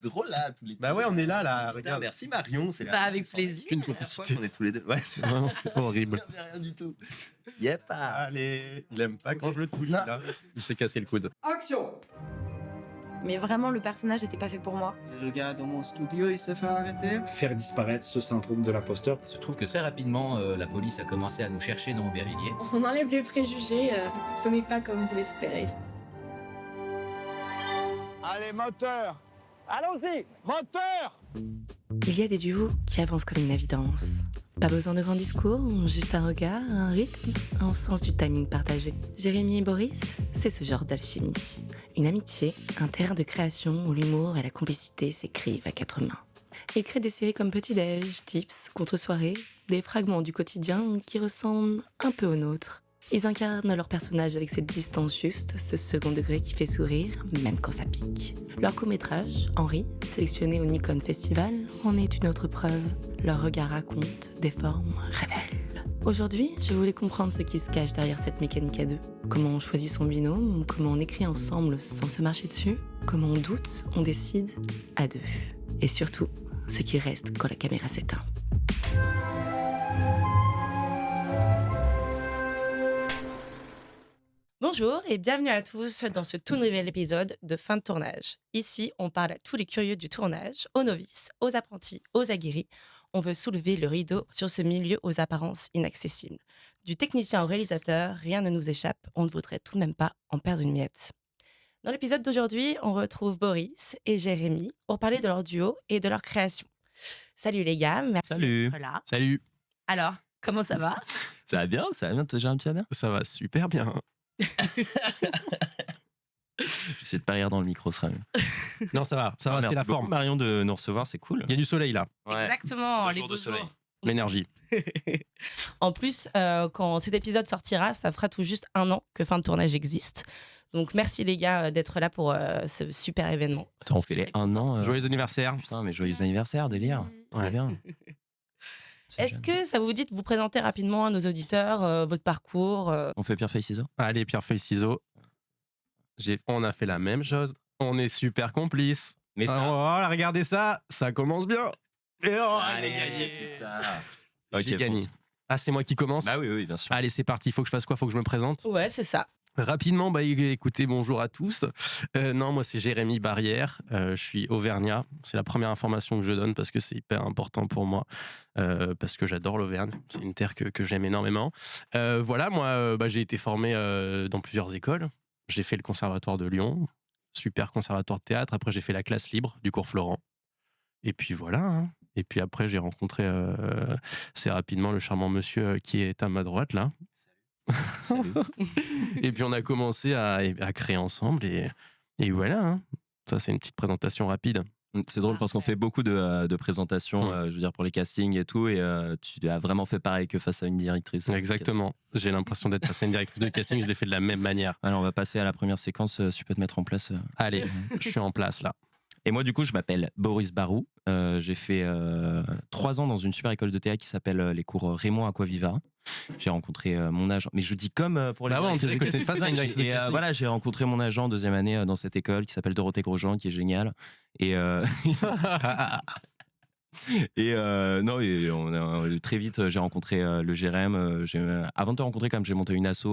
drôle là, tous les deux. Bah ouais, on est là, Putain, regarde. merci Marion, c'est Bah, avec plaisir. Qu'une la première fois complicité. qu'on est tous les deux. Ouais, Vraiment, c'était pas horrible. il y avait rien du tout. Yep. Allez, il aime pas quand je le touche, Non. là. Il s'est cassé le coude. Action! Mais vraiment, le personnage n'était pas fait pour moi. Le gars dans mon studio, il s'est fait arrêter. Faire disparaître ce syndrome de l'imposteur. Il se trouve que très rapidement, la police a commencé à nous chercher dans Aubervilliers. On enlève les préjugés, ce n'est pas comme vous l'espérez. Allez, moteur! Allons-y! Moteur! Il y a des duos qui avancent comme une évidence. Pas besoin de grands discours, juste un regard, un rythme, un sens du timing partagé. Jérémy et Boris, c'est ce genre d'alchimie. Une amitié, un terrain de création où l'humour et la complicité s'écrivent à quatre mains. Ils créent des séries comme Petit Déj, Tips, Contre-soirée, des fragments du quotidien qui ressemblent un peu aux nôtres. Ils incarnent leur personnage avec cette distance juste, ce second degré qui fait sourire, même quand ça pique. Leur court-métrage, Henri, sélectionné au Nikon Festival, en est une autre preuve. Leur regard raconte, déforme, révèle. Aujourd'hui, je voulais comprendre ce qui se cache derrière cette mécanique à deux. Comment on choisit son binôme, comment on écrit ensemble sans se marcher dessus, comment on doute, on décide à deux. Et surtout, ce qui reste quand la caméra s'éteint. Bonjour et bienvenue à tous dans ce tout nouvel épisode de fin de tournage. Ici, on parle à tous les curieux du tournage, aux novices, aux apprentis, aux aguerris. On veut soulever le rideau sur ce milieu aux apparences inaccessibles. Du technicien au réalisateur, rien ne nous échappe, on ne voudrait tout de même pas en perdre une miette. Dans l'épisode d'aujourd'hui, on retrouve Boris et Jérémy pour parler de leur duo et de leur création. Salut les gars, merci Salut. d'être là. Salut. Alors, comment ça va ? Ça va bien, toi Jérôme, tu vas bien? Ça va super bien. J'essaie de pas rire dans le micro, ce sera mieux. Non, ça va, c'est Merci la beaucoup, forme. Marion, de nous recevoir, c'est cool. Il y a du soleil là, Exactement, Deux les jours de beaux soleil. jours. l'énergie. En plus, quand cet épisode sortira, ça fera tout juste 1 an que fin de tournage existe. Donc merci les gars d'être là pour ce super événement. Attends, on fait les 1 an. Joyeux anniversaire. Putain, mais joyeux anniversaire, délire. Très bien. C'est Est-ce jeune. que ça vous dit de vous présenter rapidement à nos auditeurs, votre parcours On fait pierre, feuille, ciseaux? Allez, pierre, feuille, ciseaux. On a fait la même chose. On est super complices. Mais ça. Ah, voilà, regardez ça, ça commence bien. Et oh, Allez, gagné, putain. Ok, J'ai gagné. fonce. Ah, c'est moi qui commence. Bah oui, bien sûr. Allez, c'est parti. Faut que je fasse quoi? Faut que je me présente. Ouais, c'est ça. Rapidement, écoutez, bonjour à tous. Non, moi c'est Jérémy Barrière, je suis auvergnat. C'est la première information que je donne parce que c'est hyper important pour moi, parce que j'adore l'Auvergne. C'est une terre que j'aime énormément. Voilà, moi j'ai été formé dans plusieurs écoles. J'ai fait le conservatoire de Lyon, super conservatoire de théâtre. Après j'ai fait la classe libre du cours Florent. Et puis voilà. Hein. Et puis après j'ai rencontré assez rapidement le charmant monsieur qui est à ma droite là. Salut. Et puis on a commencé à créer ensemble et voilà. Hein. Ça c'est une petite présentation rapide. C'est drôle parce qu'on fait beaucoup de présentations, Ouais. je veux dire, pour les castings et tout, et tu as vraiment fait pareil que face à une directrice. Exactement. J'ai l'impression d'être face à une directrice de casting, je l'ai fait de la même manière. Alors on va passer à la première séquence, tu peux te mettre en place. Allez, je suis en place là. Et moi, du coup, je m'appelle Boris Barou. J'ai fait 3 ans dans une super école de théâtre qui s'appelle les cours Raymond Aquaviva. J'ai rencontré mon agent. Mais je dis comme pour les Bah ouais, on directrices dirait que de t'es casting, face à une c'est directrice de dingue. Et casting. voilà, j'ai rencontré mon agent en 2e année dans cette école qui s'appelle Dorothée Grosjean, qui est géniale. Et non, et très vite, j'ai rencontré le Jérém. Avant de te rencontrer, quand même, j'ai monté une asso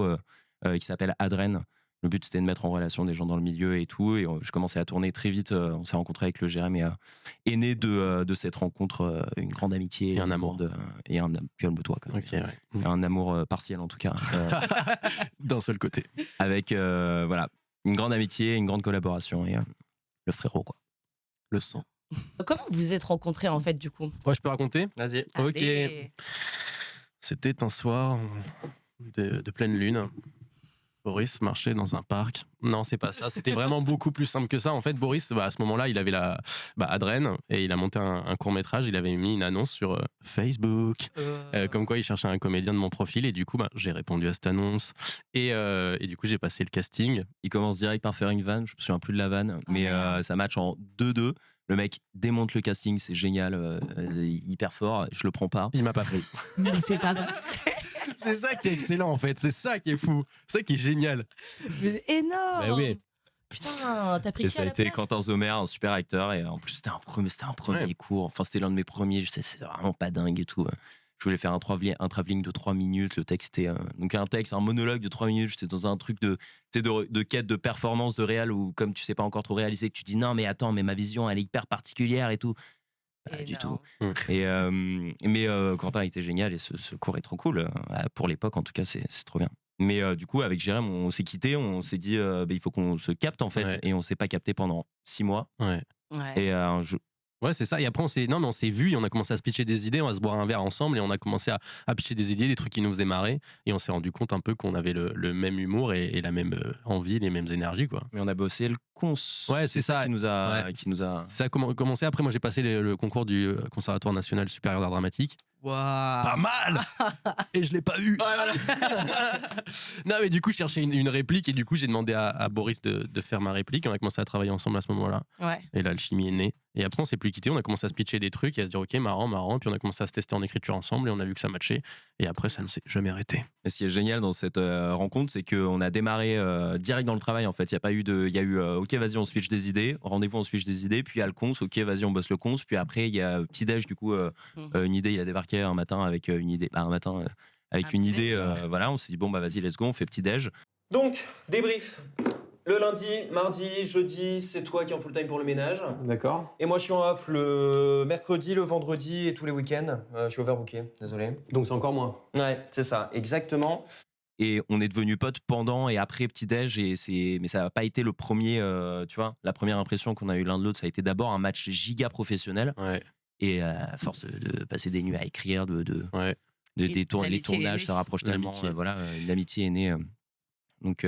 qui s'appelle Adren. Le but, c'était de mettre en relation des gens dans le milieu et tout. Et je commençais à tourner très vite. On s'est rencontré avec le Jérém et est né de cette rencontre une grande amitié. Et un amour. Calme-toi, quand même. Ok, ouais. Et un amour partiel, en tout cas. D'un seul côté. Avec, voilà, une grande amitié, une grande collaboration. Et le frérot, quoi. Le sang. Comment vous vous êtes rencontrés en fait du coup ? Ouais, je peux raconter? Vas-y. Ok. Allez. C'était un soir de pleine lune. Boris marchait dans un parc. Non, c'est pas ça. C'était vraiment beaucoup plus simple que ça. En fait, Boris, à ce moment-là, il avait Adren et il a monté un court-métrage. Il avait mis une annonce sur Facebook. Comme quoi il cherchait un comédien de mon profil. Et du coup, j'ai répondu à cette annonce. Et du coup, j'ai passé le casting. Il commence direct par faire une vanne. Je me souviens plus de la vanne. Mais ça match en 2-2. Le mec démonte le casting. C'est génial. Hyper fort. Je le prends pas. Il m'a pas pris. Mais c'est pas vrai. C'est ça qui est excellent en fait. C'est ça qui est fou. C'est ça qui est génial. Mais énorme. Bah oui. Putain, t'as pris Et qui ça à a la été place? Quentin Sommer, un super acteur. Et en plus, c'était un premier cours. Enfin, c'était l'un de mes premiers. Je sais, c'est vraiment pas dingue et tout. Je voulais faire un travelling de 3 minutes. Le texte était donc un monologue de 3 minutes. J'étais dans un truc de quête de performance de réal où, comme tu sais pas encore trop réaliser, que tu dis non, mais attends, mais ma vision, elle est hyper particulière et tout. Pas du tout. Et, mais Quentin était génial et ce cours est trop cool. Pour l'époque, en tout cas, c'est trop bien. Mais du coup, avec Jérém, on s'est quitté, on s'est dit il faut qu'on se capte en fait. Ouais. Et on s'est pas capté pendant 6 mois. Ouais. Et Ouais, c'est ça. Et après, on s'est vu et on a commencé à se pitcher des idées, on va se boire un verre ensemble et on a commencé à pitcher des idées, des trucs qui nous faisaient marrer. Et on s'est rendu compte un peu qu'on avait le même humour et la même envie, les mêmes énergies, quoi. mais on a bossé le cons. Ouais, c'est ça. qui nous a. Ouais. Qui nous a... Ça a commencé. Après, moi, j'ai passé le concours du Conservatoire national supérieur d'art dramatique. Pas mal. Et je l'ai pas eu. Non, mais du coup, je cherchais une réplique et du coup, j'ai demandé à Boris de faire ma réplique. On a commencé à travailler ensemble à ce moment-là. Ouais. Et l'alchimie est née. Et après, on s'est plus quitté. On a commencé à se pitcher des trucs et à se dire, ok, marrant. Puis on a commencé à se tester en écriture ensemble et on a vu que ça matchait. Et après, ça ne s'est jamais arrêté. Et ce qui est génial dans cette rencontre, c'est qu'on a démarré direct dans le travail en fait. Il y a eu ok, vas-y, on se pitch des idées, rendez-vous, on se pitch des idées, puis il y a le cons, ok, vas-y, on bosse le cons, puis après il y a petit déj du coup, une idée, il a débarqué un matin avec une idée, une idée, voilà, on s'est dit bon bah vas-y, let's go, on fait petit déj. Donc, débrief. Le lundi, mardi, jeudi, c'est toi qui es en full time pour le ménage. D'accord. Et moi, je suis en off le mercredi, le vendredi et tous les week-ends. Je suis overbooké, désolé. Donc c'est encore moins. Ouais, c'est ça, exactement. Et on est devenus potes pendant et après petit déj, mais ça n'a pas été le premier, tu vois, la première impression qu'on a eu l'un de l'autre, ça a été d'abord un match giga professionnel. Ouais. Et à force de passer des nuits à écrire, Ouais. les l'amitié est tournages née. se rapprochent tellement, L'amitié. voilà, l'amitié est née. Donc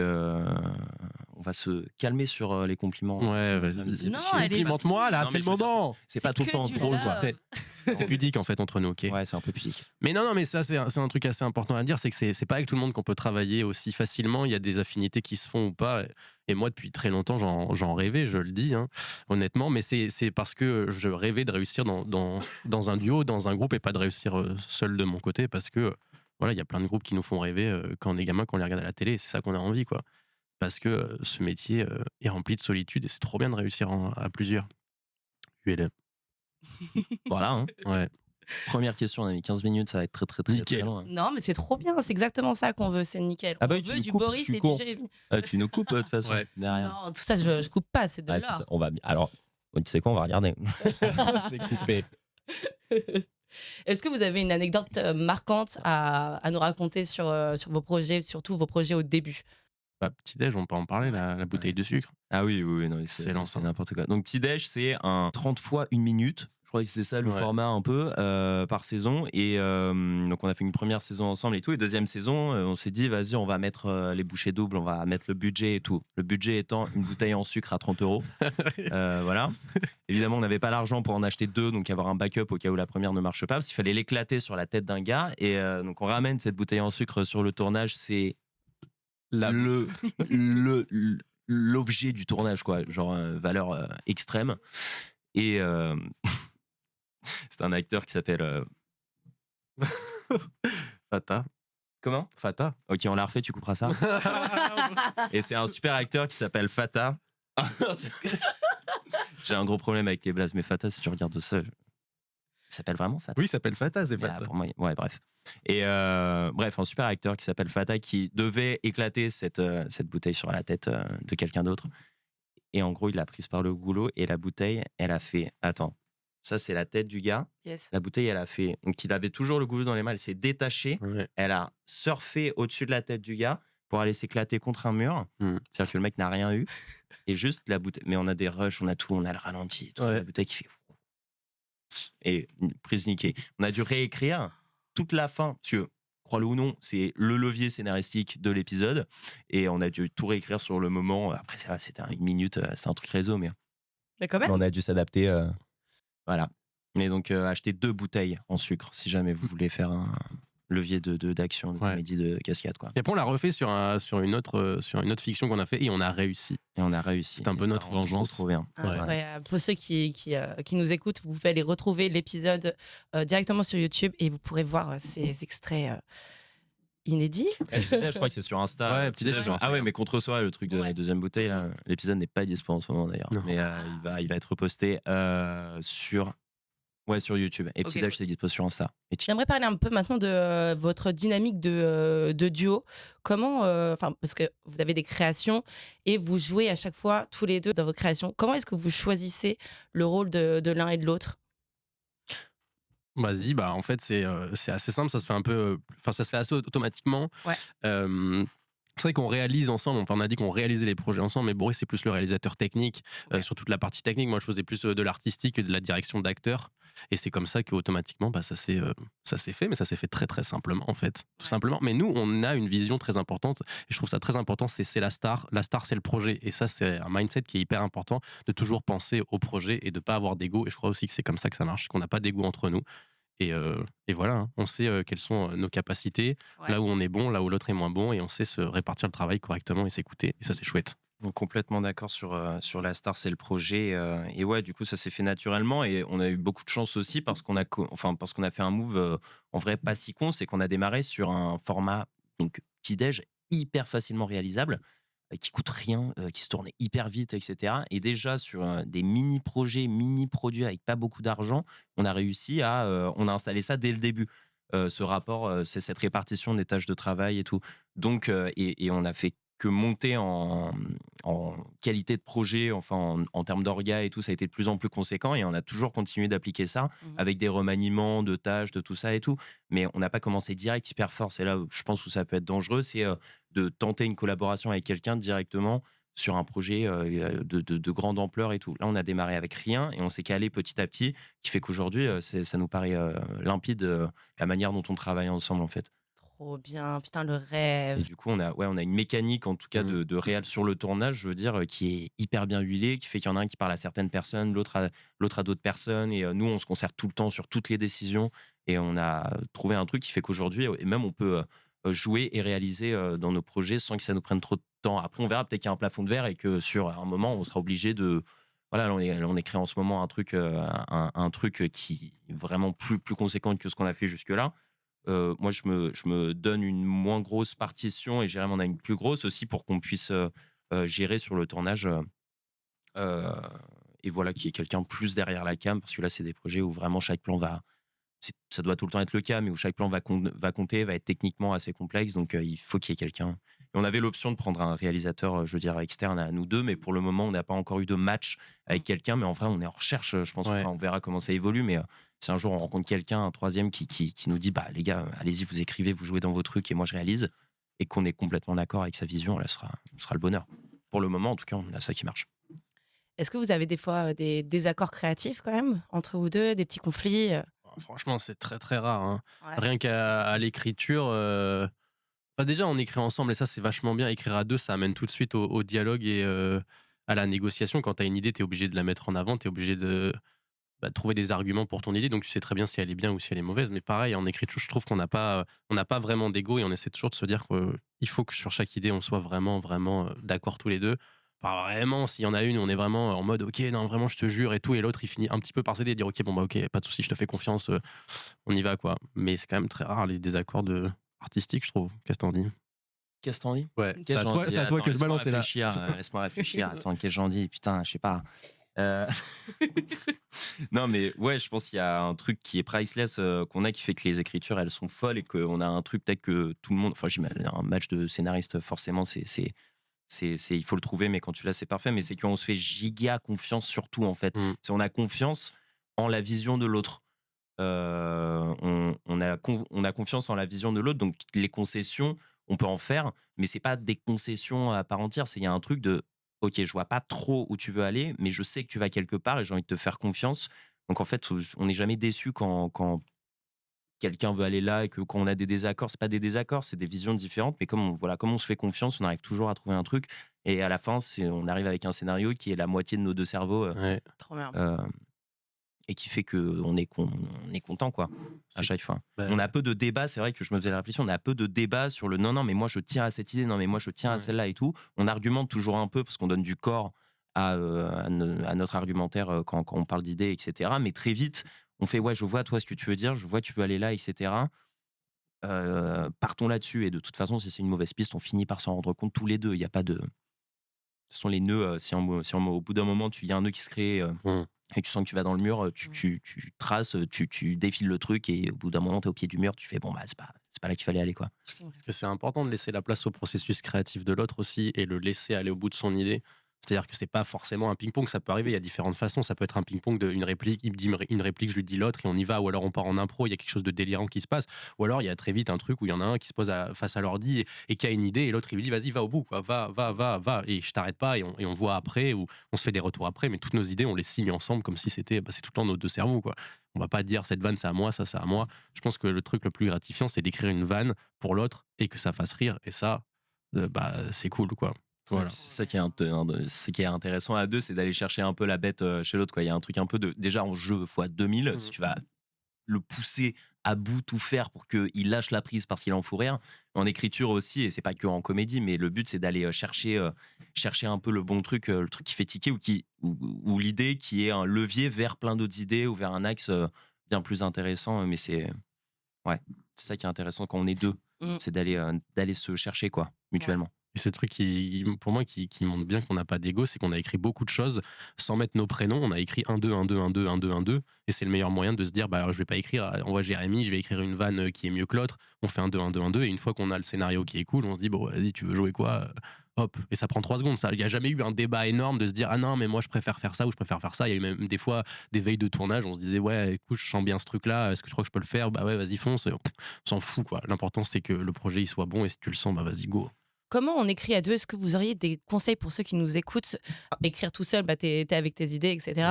on va se calmer sur les compliments. Ouais, vas-y. Non, elle est- Complimente-moi là, Non, c'est mais le moment. C'est pas tout le que temps du drôle, love. quoi. C'est pudique en fait entre nous, ok. Ouais, c'est un peu pudique. Mais non, mais ça, c'est un truc assez important à dire, c'est que c'est pas avec tout le monde qu'on peut travailler aussi facilement. Il y a des affinités qui se font ou pas. Et moi, depuis très longtemps, j'en rêvais, je le dis, hein, honnêtement. Mais c'est parce que je rêvais de réussir dans un duo, dans un groupe, et pas de réussir seul de mon côté. Parce que, voilà, il y a plein de groupes qui nous font rêver quand on est gamin, quand on les regarde à la télé. Et c'est ça qu'on a envie, quoi. Parce que ce métier est rempli de solitude et c'est trop bien de réussir à plusieurs. ULM. Voilà, hein. Ouais. Première question, on a mis 15 minutes, ça va être très très très, Nickel. très long. Non, mais c'est trop bien, c'est exactement ça qu'on veut, c'est nickel. Ah bah On oui, tu veut nous du coupes, je Boris suis et con. du Jérémy. Tu nous coupes de toute façon, Ouais. derrière. Non, tout ça, je coupe pas, c'est de Ouais, là. c'est ça. On va... Alors, tu sais quoi, on va regarder. C'est coupé. Est-ce que vous avez une anecdote marquante à nous raconter sur vos projets, surtout vos projets au début? Bah, petit déj, on peut en parler, la bouteille de sucre. Ah oui, non, C'est c'est l'enfant. n'importe quoi. Donc petit déj, c'est un 30 fois 1 minute. Je crois que c'était ça le Ouais. format un peu par saison. Et donc on a fait une première saison ensemble et tout. Et deuxième saison, on s'est dit vas-y, on va mettre les bouchées doubles, on va mettre le budget et tout. Le budget étant une bouteille en sucre à 30 €. Voilà. Évidemment, on n'avait pas l'argent pour en acheter 2, donc avoir un backup au cas où la première ne marche pas, parce qu'il fallait l'éclater sur la tête d'un gars. Et donc on ramène cette bouteille en sucre sur le tournage. C'est l'objet du tournage, quoi, genre valeur extrême. Et c'est un acteur qui s'appelle Fata. comment Fata. Ok, on l'a refait, tu couperas ça. Et c'est un super acteur qui s'appelle Fata. J'ai un gros problème avec les blazes, mais Fata, si tu regardes ça, il s'appelle vraiment Fata. Oui, il s'appelle Fata, c'est Mais, Fata. pour moi, ouais, bref. Et bref, un super acteur qui s'appelle Fata qui devait éclater cette bouteille sur la tête de quelqu'un d'autre. Et en gros, il l'a prise par le goulot et la bouteille, elle a fait. Attends, ça c'est la tête du gars. Yes. La bouteille, elle a fait. Donc il avait toujours le goulot dans les mains, elle s'est détachée. Ouais. Elle a surfé au-dessus de la tête du gars pour aller s'éclater contre un mur. C'est-à-dire que le mec n'a rien eu. Et juste la bouteille. Mais on a des rushs, on a tout, on a le ralenti. Tout, Ouais. La bouteille qui fait. Et une prise niquée. On a dû réécrire toute la fin, parce que, crois-le ou non, c'est le levier scénaristique de l'épisode. Et on a dû tout réécrire sur le moment. Après, ça, c'était 1 minute, c'était un truc réseau, mais Mais quand même. on a dû s'adapter. Voilà. Et donc, acheter 2 bouteilles en sucre si jamais vous voulez faire un levier d'action, de Ouais. comédie, de cascade, quoi. Et après, on l'a refait sur une autre fiction qu'on a fait et on a réussi. Et on a réussi. C'est un peu Et ça notre rend vengeance. Trop bien. Incroyable. Pour ceux qui nous écoutent, vous pouvez aller retrouver l'épisode directement sur YouTube et vous pourrez voir ces extraits inédit. Le petit déj, je crois que c'est sur Insta. Ouais, petit déj, Petit sur Insta. Ah ouais, mais contre soi, le truc de la deuxième bouteille, là, l'épisode n'est pas dispo en ce moment d'ailleurs. Non. Mais il va être reposté sur YouTube. Et petit Ok, déj, c'est dispo sur Insta. Et J'aimerais parler un peu maintenant de votre dynamique de duo. Comment, parce que vous avez des créations et vous jouez à chaque fois tous les deux dans vos créations. Comment est-ce que vous choisissez le rôle de l'un et de l'autre? Vas-y, en fait, c'est assez simple, ça se fait un peu. Enfin, ça se fait assez automatiquement. Ouais. C'est vrai qu'on réalise ensemble, on a dit qu'on réalisait les projets ensemble, mais Boris, c'est plus le réalisateur technique, sur toute la partie technique. Moi, je faisais plus de l'artistique et de la direction d'acteur. Et c'est comme ça qu'automatiquement, ça s'est fait, mais ça s'est fait très, très simplement, en fait. Tout simplement. Mais nous, on a une vision très importante, et je trouve ça très important, c'est la star. La star, c'est le projet. Et ça, c'est un mindset qui est hyper important, de toujours penser au projet et de ne pas avoir d'ego. Et je crois aussi que c'est comme ça que ça marche, qu'on n'a pas d'ego entre nous. Et voilà, hein. On sait quelles sont nos capacités, là où on est bon, là où l'autre est moins bon, et on sait se répartir le travail correctement et s'écouter. Et ça, c'est chouette. Donc, complètement d'accord sur la star, c'est le projet. Et ouais, du coup, ça s'est fait naturellement. Et on a eu beaucoup de chance aussi parce qu'on a fait un move en vrai pas si con, c'est qu'on a démarré sur un format donc petit-déj hyper facilement réalisable, qui coûte rien, qui se tourne hyper vite, etc. Et déjà sur des mini-projets, mini-produits avec pas beaucoup d'argent, on a réussi on a installé ça dès le début. Ce rapport, c'est cette répartition des tâches de travail et tout. Donc, et on a fait que monter en qualité de projet, enfin en termes d'orga et tout, ça a été de plus en plus conséquent et on a toujours continué d'appliquer ça avec des remaniements de tâches, de tout ça et tout. Mais on n'a pas commencé direct hyper fort. C'est là où je pense où ça peut être dangereux, c'est de tenter une collaboration avec quelqu'un directement sur un projet de grande ampleur et tout. Là, on a démarré avec rien et on s'est calé petit à petit, qui fait qu'aujourd'hui, ça nous paraît limpide la manière dont on travaille ensemble en fait. Trop bien, putain, le Et rêve. du coup, on a une mécanique, en tout cas, de réal sur le tournage, je veux dire, qui est hyper bien huilée, qui fait qu'il y en a un qui parle à certaines personnes, l'autre à d'autres personnes. Et nous, on se concerte tout le temps sur toutes les décisions. Et on a trouvé un truc qui fait qu'aujourd'hui, et même on peut jouer et réaliser dans nos projets sans que ça nous prenne trop de temps. Après, on verra peut-être qu'il y a un plafond de verre et que sur un moment, on sera obligé de. Voilà, on écrit en ce moment un truc qui est vraiment plus conséquent que ce qu'on a fait jusque-là. Moi, je me donne une moins grosse partition et Jérém en a une plus grosse aussi pour qu'on puisse gérer sur le tournage. Et voilà, qu'il y ait quelqu'un plus derrière la cam, parce que là, c'est des projets où vraiment chaque plan ça doit tout le temps être le cas, mais où chaque plan va compter, va être techniquement assez complexe. Donc, il faut qu'il y ait quelqu'un. Et on avait l'option de prendre un réalisateur, je veux dire, externe à nous deux, mais pour le moment, on n'a pas encore eu de match avec quelqu'un. Mais en vrai, on est en recherche, je pense. Ouais. Enfin, on verra comment ça évolue, mais si un jour on rencontre quelqu'un, un troisième qui nous dit les gars, allez-y, vous écrivez, vous jouez dans vos trucs et moi je réalise, et qu'on est complètement d'accord avec sa vision, là, ce sera le bonheur. Pour le moment, en tout cas, on a ça qui marche. Est-ce que vous avez des fois des désaccords créatifs quand même entre vous deux, des petits conflits? Franchement, c'est très très rare, hein. Ouais. Rien qu'à l'écriture. Déjà, on écrit ensemble et ça, c'est vachement bien. Écrire à deux, ça amène tout de suite au dialogue et à la négociation. Quand tu as une idée, tu es obligé de la mettre en avant, tu es obligé de trouver des arguments pour ton idée. Donc, tu sais très bien si elle est bien ou si elle est mauvaise. Mais pareil, en écriture, je trouve qu'on n'a pas vraiment d'ego et on essaie toujours de se dire qu'il faut que sur chaque idée, on soit vraiment, vraiment d'accord tous les deux. Pas vraiment, s'il y en a une, on est vraiment en mode ok, non, vraiment, je te jure et tout. Et l'autre, il finit un petit peu par céder et dire ok, ok, pas de souci, je te fais confiance, on y va, quoi. Mais c'est quand même très rare les désaccords artistiques, je trouve. Qu'est-ce que t'en dis? Qu'est-ce que t'en dis? Ouais, Qu'est-ce que j'en dis? c'est à toi que je Laisse-moi balance là. Laisse-moi réfléchir. Attends, qu'est-ce que j'en dis? Putain, je sais pas. Non, mais ouais, je pense qu'il y a un truc qui est priceless qu'on a qui fait que les écritures, elles sont folles et qu'on a un truc peut-être que tout le monde. Enfin, j'imagine un match de scénariste, forcément, il faut le trouver, mais quand tu l'as, c'est parfait. Mais c'est qu'on se fait giga confiance sur tout, en fait. On a confiance en la vision de l'autre. On a confiance en la vision de l'autre, donc les concessions, on peut en faire, mais c'est pas des concessions à part entière. Il y a un truc de ok, je vois pas trop où tu veux aller, mais je sais que tu vas quelque part et j'ai envie de te faire confiance. Donc en fait, on n'est jamais déçu quand quelqu'un veut aller là et que quand on a des désaccords, c'est pas des désaccords, c'est des visions différentes, mais comme on se fait confiance, on arrive toujours à trouver un truc et à la fin, on arrive avec un scénario qui est la moitié de nos deux cerveaux. Ouais. Trop bien. Et qui fait qu'on est content, quoi, à chaque fois. On a peu de débats, c'est vrai que je me faisais la réflexion, on a peu de débats sur le non, mais moi je tiens à cette idée, non, mais moi je tiens à celle-là et tout. On argumente toujours un peu parce qu'on donne du corps à notre argumentaire quand on parle d'idées, etc. Mais très vite, on fait, ouais, je vois toi ce que tu veux dire, je vois tu veux aller là, etc. partons là-dessus. Et de toute façon, si c'est une mauvaise piste, on finit par s'en rendre compte tous les deux. Il n'y a pas de. Ce sont les nœuds. Si au bout d'un moment, il y a un nœud qui se crée et tu sens que tu vas dans le mur, tu traces, tu défiles le truc et au bout d'un moment, tu es au pied du mur, tu fais bon, bah, c'est pas là qu'il fallait aller, quoi. Parce que c'est important de laisser la place au processus créatif de l'autre aussi et le laisser aller au bout de son idée. C'est-à-dire que c'est pas forcément un ping-pong, ça peut arriver, il y a différentes façons. Ça peut être un ping-pong d'une réplique, il me dit une réplique, je lui dis l'autre et on y va. Ou alors on part en impro, il y a quelque chose de délirant qui se passe. Ou alors il y a très vite un truc où il y en a un qui se pose face à l'ordi et qui a une idée et l'autre il lui dit vas-y, va au bout, quoi. Va. Et je t'arrête pas et on voit après ou on se fait des retours après. Mais toutes nos idées, on les signe ensemble comme si c'était c'est tout le temps nos deux cerveaux, quoi. On va pas dire cette vanne c'est à moi, ça c'est à moi. Je pense que le truc le plus gratifiant c'est d'écrire une vanne pour l'autre et que ça fasse rire. Et ça, c'est cool, quoi. Voilà. C'est ça qui est, ce qui est intéressant à deux, c'est d'aller chercher un peu la bête chez l'autre, quoi. Il y a un truc un peu de. Déjà en jeu fois 2000, si tu vas le pousser à bout, tout faire pour qu'il lâche la prise parce qu'il en fout rire. En écriture aussi, et c'est pas que en comédie, mais le but c'est d'aller chercher un peu le bon truc, le truc qui fait tiquer ou l'idée qui est un levier vers plein d'autres idées ou vers un axe bien plus intéressant. Mais c'est ça qui est intéressant quand on est deux, c'est d'aller se chercher, quoi, mutuellement. Et ce truc pour moi qui montre bien qu'on n'a pas d'ego, c'est qu'on a écrit beaucoup de choses sans mettre nos prénoms. On a écrit 1, 2, 1, 2, 1, 2, 1, 2, 1, 2. Et c'est le meilleur moyen de se dire, alors je vais pas écrire, on voit Jérémy, je vais écrire une vanne qui est mieux que l'autre. On fait 1, 2, 1, 2, 1, 2. Et une fois qu'on a le scénario qui est cool, on se dit, bon, vas-y, tu veux jouer quoi hop. Et ça prend 3 secondes. Il n'y a jamais eu un débat énorme de se dire, ah non, mais moi je préfère faire ça ou je préfère faire ça. Il y a eu même des fois des veilles de tournage, on se disait, ouais, écoute, je sens bien ce truc-là, est-ce que tu crois que je peux le faire? Bah ouais, vas-y, fonce. On s'en fout, quoi. L'important, c'est que le projet il soit bon et si tu le sens, bah vas-y, go. Comment on écrit à deux? Est-ce que vous auriez des conseils pour ceux qui nous écoutent? Écrire tout seul, t'es avec tes idées, etc.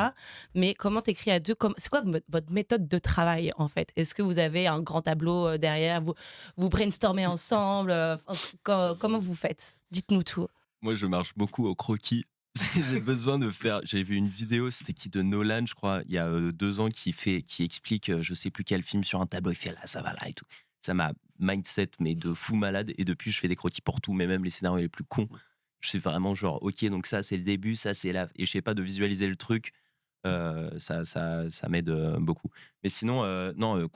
Mais comment t'écris à deux? C'est quoi votre méthode de travail, en fait? Est-ce que vous avez un grand tableau derrière? Vous brainstormez ensemble? Comment vous faites? Dites-nous tout. Moi, je marche beaucoup au croquis. J'ai besoin de faire. J'avais vu une vidéo, c'était de Nolan, je crois, il y a 2 ans, qui explique, je sais plus quel film sur un tableau. Il fait là, ça va là et tout. Ça m'a mindset, mais de fou malade. Et depuis, je fais des croquis pour tout, mais même les scénarios les plus cons. Je suis vraiment genre, ok, donc ça, c'est le début, ça, c'est là. Et je sais pas, de visualiser le truc, ça m'aide beaucoup. Mais sinon, non,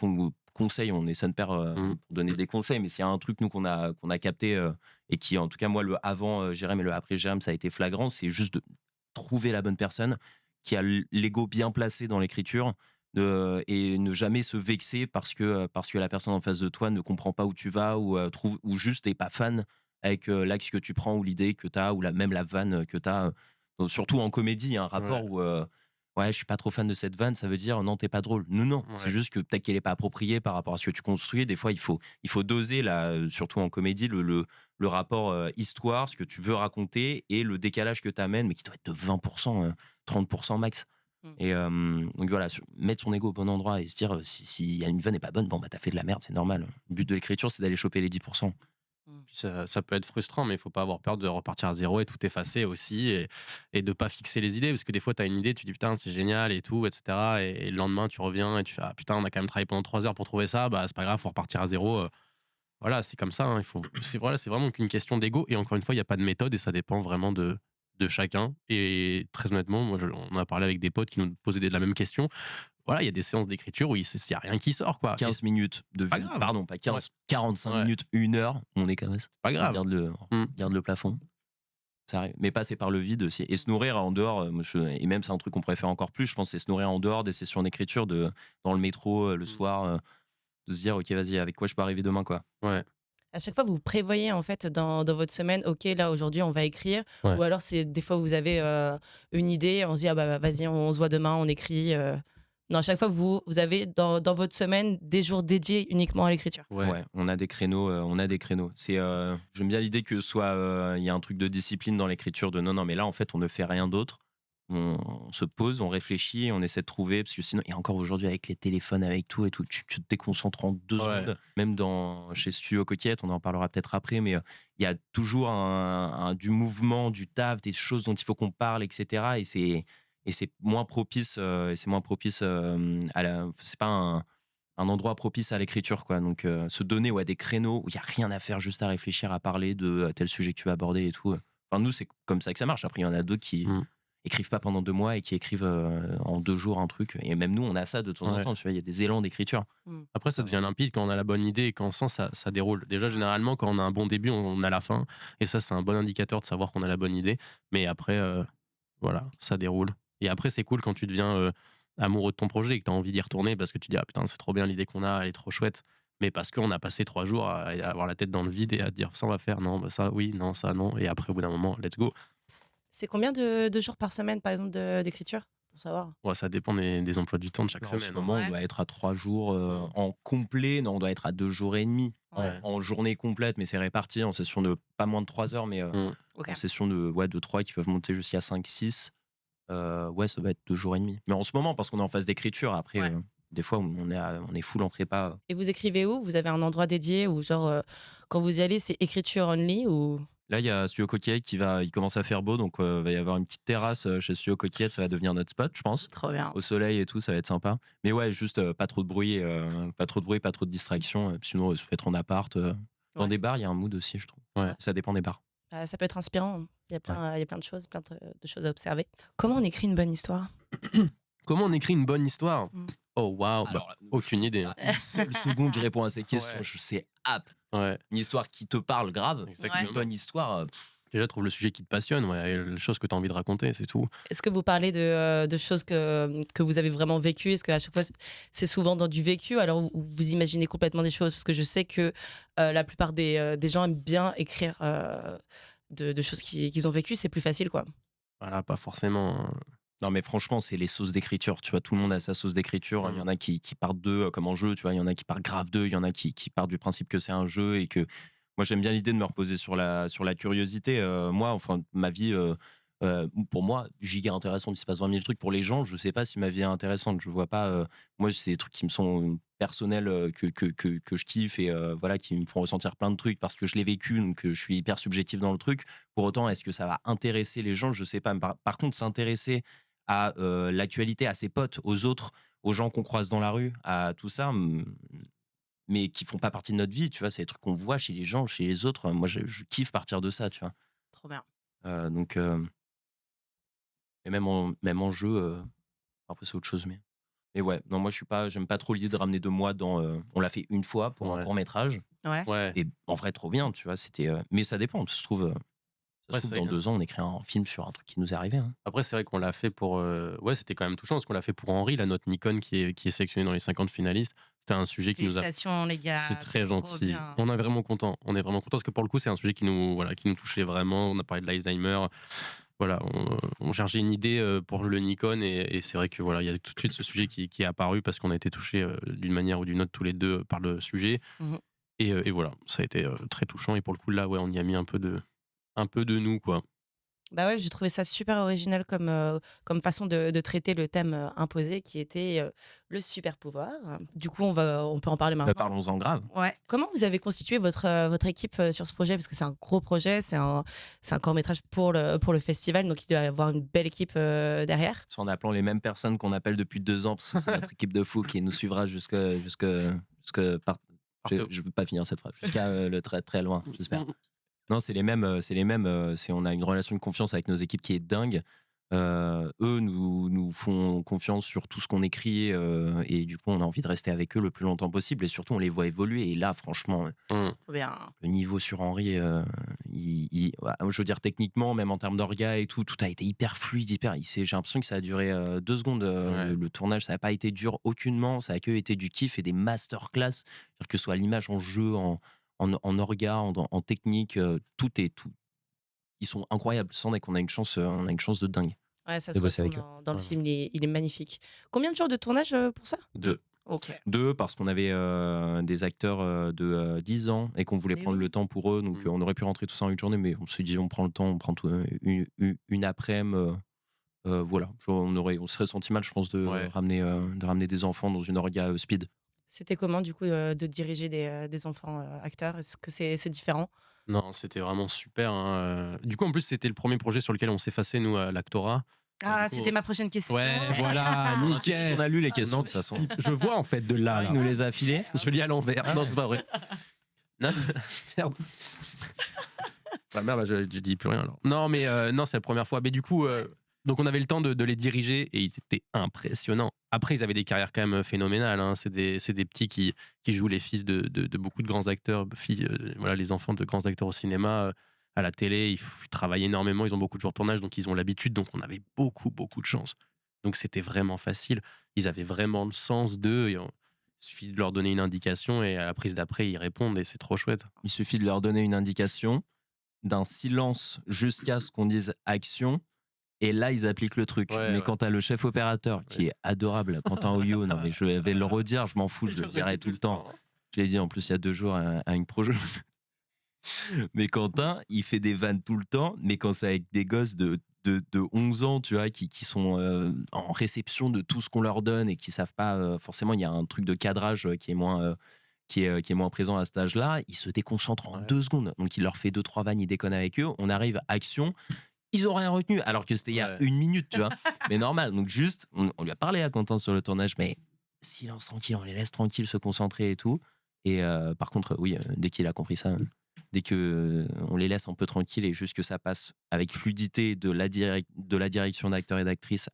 conseil, on est son père pour donner des conseils, mais s'il y a un truc, nous, qu'on a capté, et qui, en tout cas, moi, le avant Jérém et le après Jérém, ça a été flagrant, c'est juste de trouver la bonne personne qui a l'ego bien placé dans l'écriture. Et ne jamais se vexer parce que la personne en face de toi ne comprend pas où tu vas ou juste n'est pas fan avec l'axe que tu prends ou l'idée que tu as ou même la vanne que tu as. Surtout en comédie, il y a un rapport où je suis pas trop fan de cette vanne, ça veut dire non, t'es pas drôle. Non, c'est juste que peut-être qu'elle est pas appropriée par rapport à ce que tu construis. Des fois, il faut doser, là, surtout en comédie, le rapport histoire, ce que tu veux raconter et le décalage que tu amènes, mais qui doit être de 20%, 30% max. Et donc voilà, mettre son ego au bon endroit et se dire si une vanne n'est pas bonne, bon, t'as fait de la merde, c'est normal. Le but de l'écriture, c'est d'aller choper les 10%. Ça peut être frustrant, mais il faut pas avoir peur de repartir à zéro et tout effacer aussi et de pas fixer les idées, parce que des fois tu as une idée, tu dis putain c'est génial et tout, etc. Et le lendemain tu reviens et tu fais ah putain on a quand même travaillé pendant 3 heures pour trouver ça, bah c'est pas grave, faut repartir à zéro. Voilà, c'est comme ça, hein, c'est vraiment qu'une question d'ego, et encore une fois il n'y a pas de méthode et ça dépend vraiment de chacun. Et très honnêtement, moi on a parlé avec des potes qui nous posaient la même question. Voilà, il y a des séances d'écriture où il n'y a rien qui sort, quoi. 15 minutes de vie. Pardon, pas 15, 45 minutes, 1 heure, on est quand même. C'est pas grave. Garde le plafond. Ça arrive. Mais passer par le vide aussi. Et se nourrir en dehors, et même c'est un truc qu'on pourrait faire encore plus, je pense, c'est se nourrir en dehors des sessions d'écriture, dans le métro, le soir, de se dire, ok, vas-y, avec quoi je peux arriver demain, quoi. Ouais. À chaque fois, vous prévoyez en fait dans votre semaine, ok, là aujourd'hui on va écrire, ou alors c'est des fois vous avez une idée, on se dit ah bah vas-y, on se voit demain, on écrit. Non, à chaque fois vous avez dans votre semaine des jours dédiés uniquement à l'écriture. Ouais, on a des créneaux, C'est, j'aime bien l'idée que soit il y a un truc de discipline dans l'écriture de non, mais là en fait on ne fait rien d'autre. On se pose, on réfléchit, on essaie de trouver, parce que sinon, et encore aujourd'hui avec les téléphones, avec tout et tout, tu te déconcentres en 2 secondes. Même chez Studio Coquillette, on en parlera peut-être après, mais il y a toujours du mouvement, du taf, des choses dont il faut qu'on parle, etc. Et c'est moins propice, c'est pas un endroit propice à l'écriture, quoi. Donc se donner des créneaux où il y a rien à faire, juste à réfléchir, à parler de tel sujet que tu vas aborder et tout. Enfin, nous, c'est comme ça que ça marche. Après, il y en a d'autres écrivent pas pendant 2 mois et qui écrivent en 2 jours un truc. Et même nous, on a ça de temps en Ouais. temps. Tu vois, il y a des élans d'écriture. Après, ça devient limpide quand on a la bonne idée et quand on sent ça déroule. Déjà, généralement, quand on a un bon début, on a la fin. Et ça, c'est un bon indicateur de savoir qu'on a la bonne idée. Mais après, voilà, ça déroule. Et après, c'est cool quand tu deviens amoureux de ton projet et que tu as envie d'y retourner parce que tu dis, ah putain, c'est trop bien l'idée qu'on a, elle est trop chouette. Mais parce qu'on a passé 3 jours à avoir la tête dans le vide et à dire, ça, on va faire, non, bah, ça, oui, non, ça, non. Et après, au bout d'un moment, let's go. C'est combien de jours par semaine, par exemple, d'écriture, pour savoir? Ouais, ça dépend des emplois du temps de chaque En ce semaine. moment, Ouais. on doit être à 3 jours en complet. Non, on doit être à 2 jours et demi Ouais. en journée complète, mais c'est réparti en session de pas moins de 3 heures, mais Ok. en session de 3 qui peuvent monter jusqu'à 5, 6. Ouais, ça va être 2 jours et demi. Mais en ce moment, parce qu'on est en phase d'écriture, après, Ouais. des fois, on est full en prépa. Et vous écrivez où? Vous avez un endroit dédié ou genre, quand vous y allez, c'est écriture only ou... Là, il y a Studio Coquillette il commence à faire beau, donc il va y avoir une petite terrasse chez Studio Coquillette, ça va devenir notre spot, je pense. Trop bien. Au soleil et tout, ça va être sympa. Mais ouais, juste pas trop de bruit, pas trop de distraction. Sinon, ça peut être en appart. Dans Ouais. des bars, il y a un mood aussi, je trouve. Ouais. Ça dépend des bars. Ça peut être inspirant. Il y a plein de choses, de choses à observer. Comment on écrit une bonne histoire? Comment on écrit une bonne histoire? Mm. Oh, waouh, bah, Alors, aucune idée. Hein. Une seule seconde, je réponds à ces questions. Ouais. Je sais, Ouais, une histoire qui te parle grave. exactement. Une bonne histoire. Déjà, trouve le sujet qui te passionne, ouais, et les choses que tu as envie de raconter, c'est tout. Est-ce que vous parlez de choses que vous avez vraiment vécues? Est-ce qu'à chaque fois, c'est souvent dans du vécu? Alors, vous imaginez complètement des choses? Parce que je sais que la plupart des gens aiment bien écrire de choses qu'ils ont vécues. C'est plus facile, quoi. Voilà, pas forcément. Hein. Non, mais franchement, c'est les sauces d'écriture. Tu vois, tout le monde a sa sauce d'écriture. Il y en a qui partent d'eux comme en jeu. Tu vois, il y en a qui partent grave d'eux. Il y en a qui partent du principe que c'est un jeu et que. Moi, j'aime bien l'idée de me reposer sur la curiosité. Moi, enfin, ma vie, pour moi, giga intéressante. Il se passe 20 000 trucs pour les gens. Je sais pas si ma vie est intéressante. Je vois pas. Moi, c'est des trucs qui me sont personnels que je kiffe et voilà, qui me font ressentir plein de trucs parce que je l'ai vécu. Donc, je suis hyper subjectif dans le truc. Pour autant, est-ce que ça va intéresser les gens? Je sais pas. Mais par contre, s'intéresser à l'actualité, à ses potes, aux autres, aux gens qu'on croise dans la rue, à tout ça. Mais qui font pas partie de notre vie, tu vois, c'est des trucs qu'on voit chez les gens, chez les autres. Moi, je kiffe partir de ça, tu vois. Trop bien. Donc, et même en jeu, après c'est autre chose, mais ouais, non, moi j'aime pas trop l'idée de ramener de moi dans. On l'a fait une fois pour un Ouais. court métrage, Ouais. Ouais. et en vrai trop bien, tu vois. C'était, mais ça dépend, ça se trouve. Ouais, c'est Dans vrai que- 2 ans, on écrit un film sur un truc qui nous est arrivé. Hein. Après, c'est vrai qu'on l'a fait pour. Ouais, c'était quand même touchant parce qu'on l'a fait pour Henri, la note Nikon qui est sélectionnée dans les 50 finalistes. C'était un sujet qui nous a. Félicitations, les gars. C'est très trop gentil. bien. On est vraiment content. On est vraiment content parce que pour le coup, c'est un sujet qui nous touchait vraiment. On a parlé de l'Alzheimer. Voilà, on cherchait une idée pour le Nikon et c'est vrai que voilà, il y a tout de suite ce sujet qui est apparu parce qu'on a été touchés d'une manière ou d'une autre tous les deux par le sujet. Mhm. Et voilà, ça a été très touchant. Et pour le coup, là, ouais, on y a mis un peu de nous, quoi. Bah ouais, j'ai trouvé ça super original comme façon de traiter le thème imposé qui était le super pouvoir. Du coup, on peut en parler maintenant. Parlons-en grave. Ouais. Comment vous avez constitué votre équipe sur ce projet? Parce que c'est un gros projet, c'est un court-métrage pour le festival, donc il doit y avoir une belle équipe derrière. C'est en appelant les mêmes personnes qu'on appelle depuis 2 ans, parce que c'est notre équipe de fous qui nous suivra jusque je veux pas finir cette phrase, jusqu'à le très très loin, j'espère. Non, c'est les mêmes. On a une relation de confiance avec nos équipes qui est dingue. Eux nous font confiance sur tout ce qu'on écrit et du coup, on a envie de rester avec eux le plus longtemps possible et surtout, on les voit évoluer. Et là, franchement, Trop bien. le niveau sur Henri, je veux dire, techniquement, même en termes d'orga et tout a été hyper fluide, j'ai l'impression que ça a duré 2 secondes. Ouais. Le tournage, ça n'a pas été dur aucunement. Ça a que été du kiff et des masterclass. C'est-à-dire que ce soit l'image en jeu, en orga, en technique, tout. Ils sont incroyables. Sans qu'on a une chance de dingue. Ouais, ça De se bosser ressent avec dans le film, il est magnifique. Combien de jours de tournage pour ça? 2. Ok. 2 parce qu'on avait des acteurs de 10 ans et qu'on voulait Mais prendre oui. le temps pour eux. Donc on aurait pu rentrer tout ça en une journée, mais on s'est dit on prend le temps, on prend tout, une après-midi. Voilà, on serait senti mal, je pense, de ramener des enfants dans une orga speed. C'était comment, du coup, de diriger des enfants acteurs? Est-ce que c'est différent? Non, c'était vraiment super. Hein. Du coup, en plus, c'était le premier projet sur lequel on s'effaçait, nous, à l'Actora. Ah, du coup, c'était ma prochaine question. Ouais, voilà, nickel. On a lu les questions de toute façon. Je vois en fait de là. Il nous les a affilés. Je lis à l'envers. Non, c'est pas vrai. Non, merde. Bah, merde, je dis plus rien alors. Non, mais non, c'est la première fois. Mais du coup, Donc on avait le temps de les diriger et ils étaient impressionnants. Après, ils avaient des carrières quand même phénoménales. Hein. C'est des petits qui jouent les fils de beaucoup de grands acteurs, voilà, les enfants de grands acteurs au cinéma, à la télé. Ils travaillent énormément, ils ont beaucoup de jours de tournage, donc ils ont l'habitude. Donc on avait beaucoup, beaucoup de chance. Donc c'était vraiment facile. Ils avaient vraiment le sens d'eux. Il suffit de leur donner une indication et à la prise d'après, ils répondent et c'est trop chouette. Il suffit de leur donner une indication, d'un silence jusqu'à ce qu'on dise action. Et là, ils appliquent le truc. Ouais, mais ouais. quand t'as le chef opérateur qui est adorable, Quentin Oyo, non mais je vais le redire, je m'en fous, je le dirai tout le temps. Je l'ai dit en plus il y a 2 jours à une projo. Mais Quentin, il fait des vannes tout le temps, mais quand c'est avec des gosses de 11 ans, tu vois, qui sont en réception de tout ce qu'on leur donne et qui savent pas, forcément, il y a un truc de cadrage qui est moins. Qui est moins présent à cet âge-là, il se déconcentre en 2 secondes. Donc il leur fait 2-3 vannes, il déconne avec eux. On arrive, action. Ils ont rien retenu, alors que c'était il y a 1 minute, tu vois. Mais normal. Donc juste, on lui a parlé à Quentin sur le tournage, mais silence tranquille, on les laisse tranquilles se concentrer et tout. Et par contre, oui, dès qu'il a compris ça, dès que on les laisse un peu tranquilles et juste que ça passe avec fluidité de la direction d'acteurs et d'actrices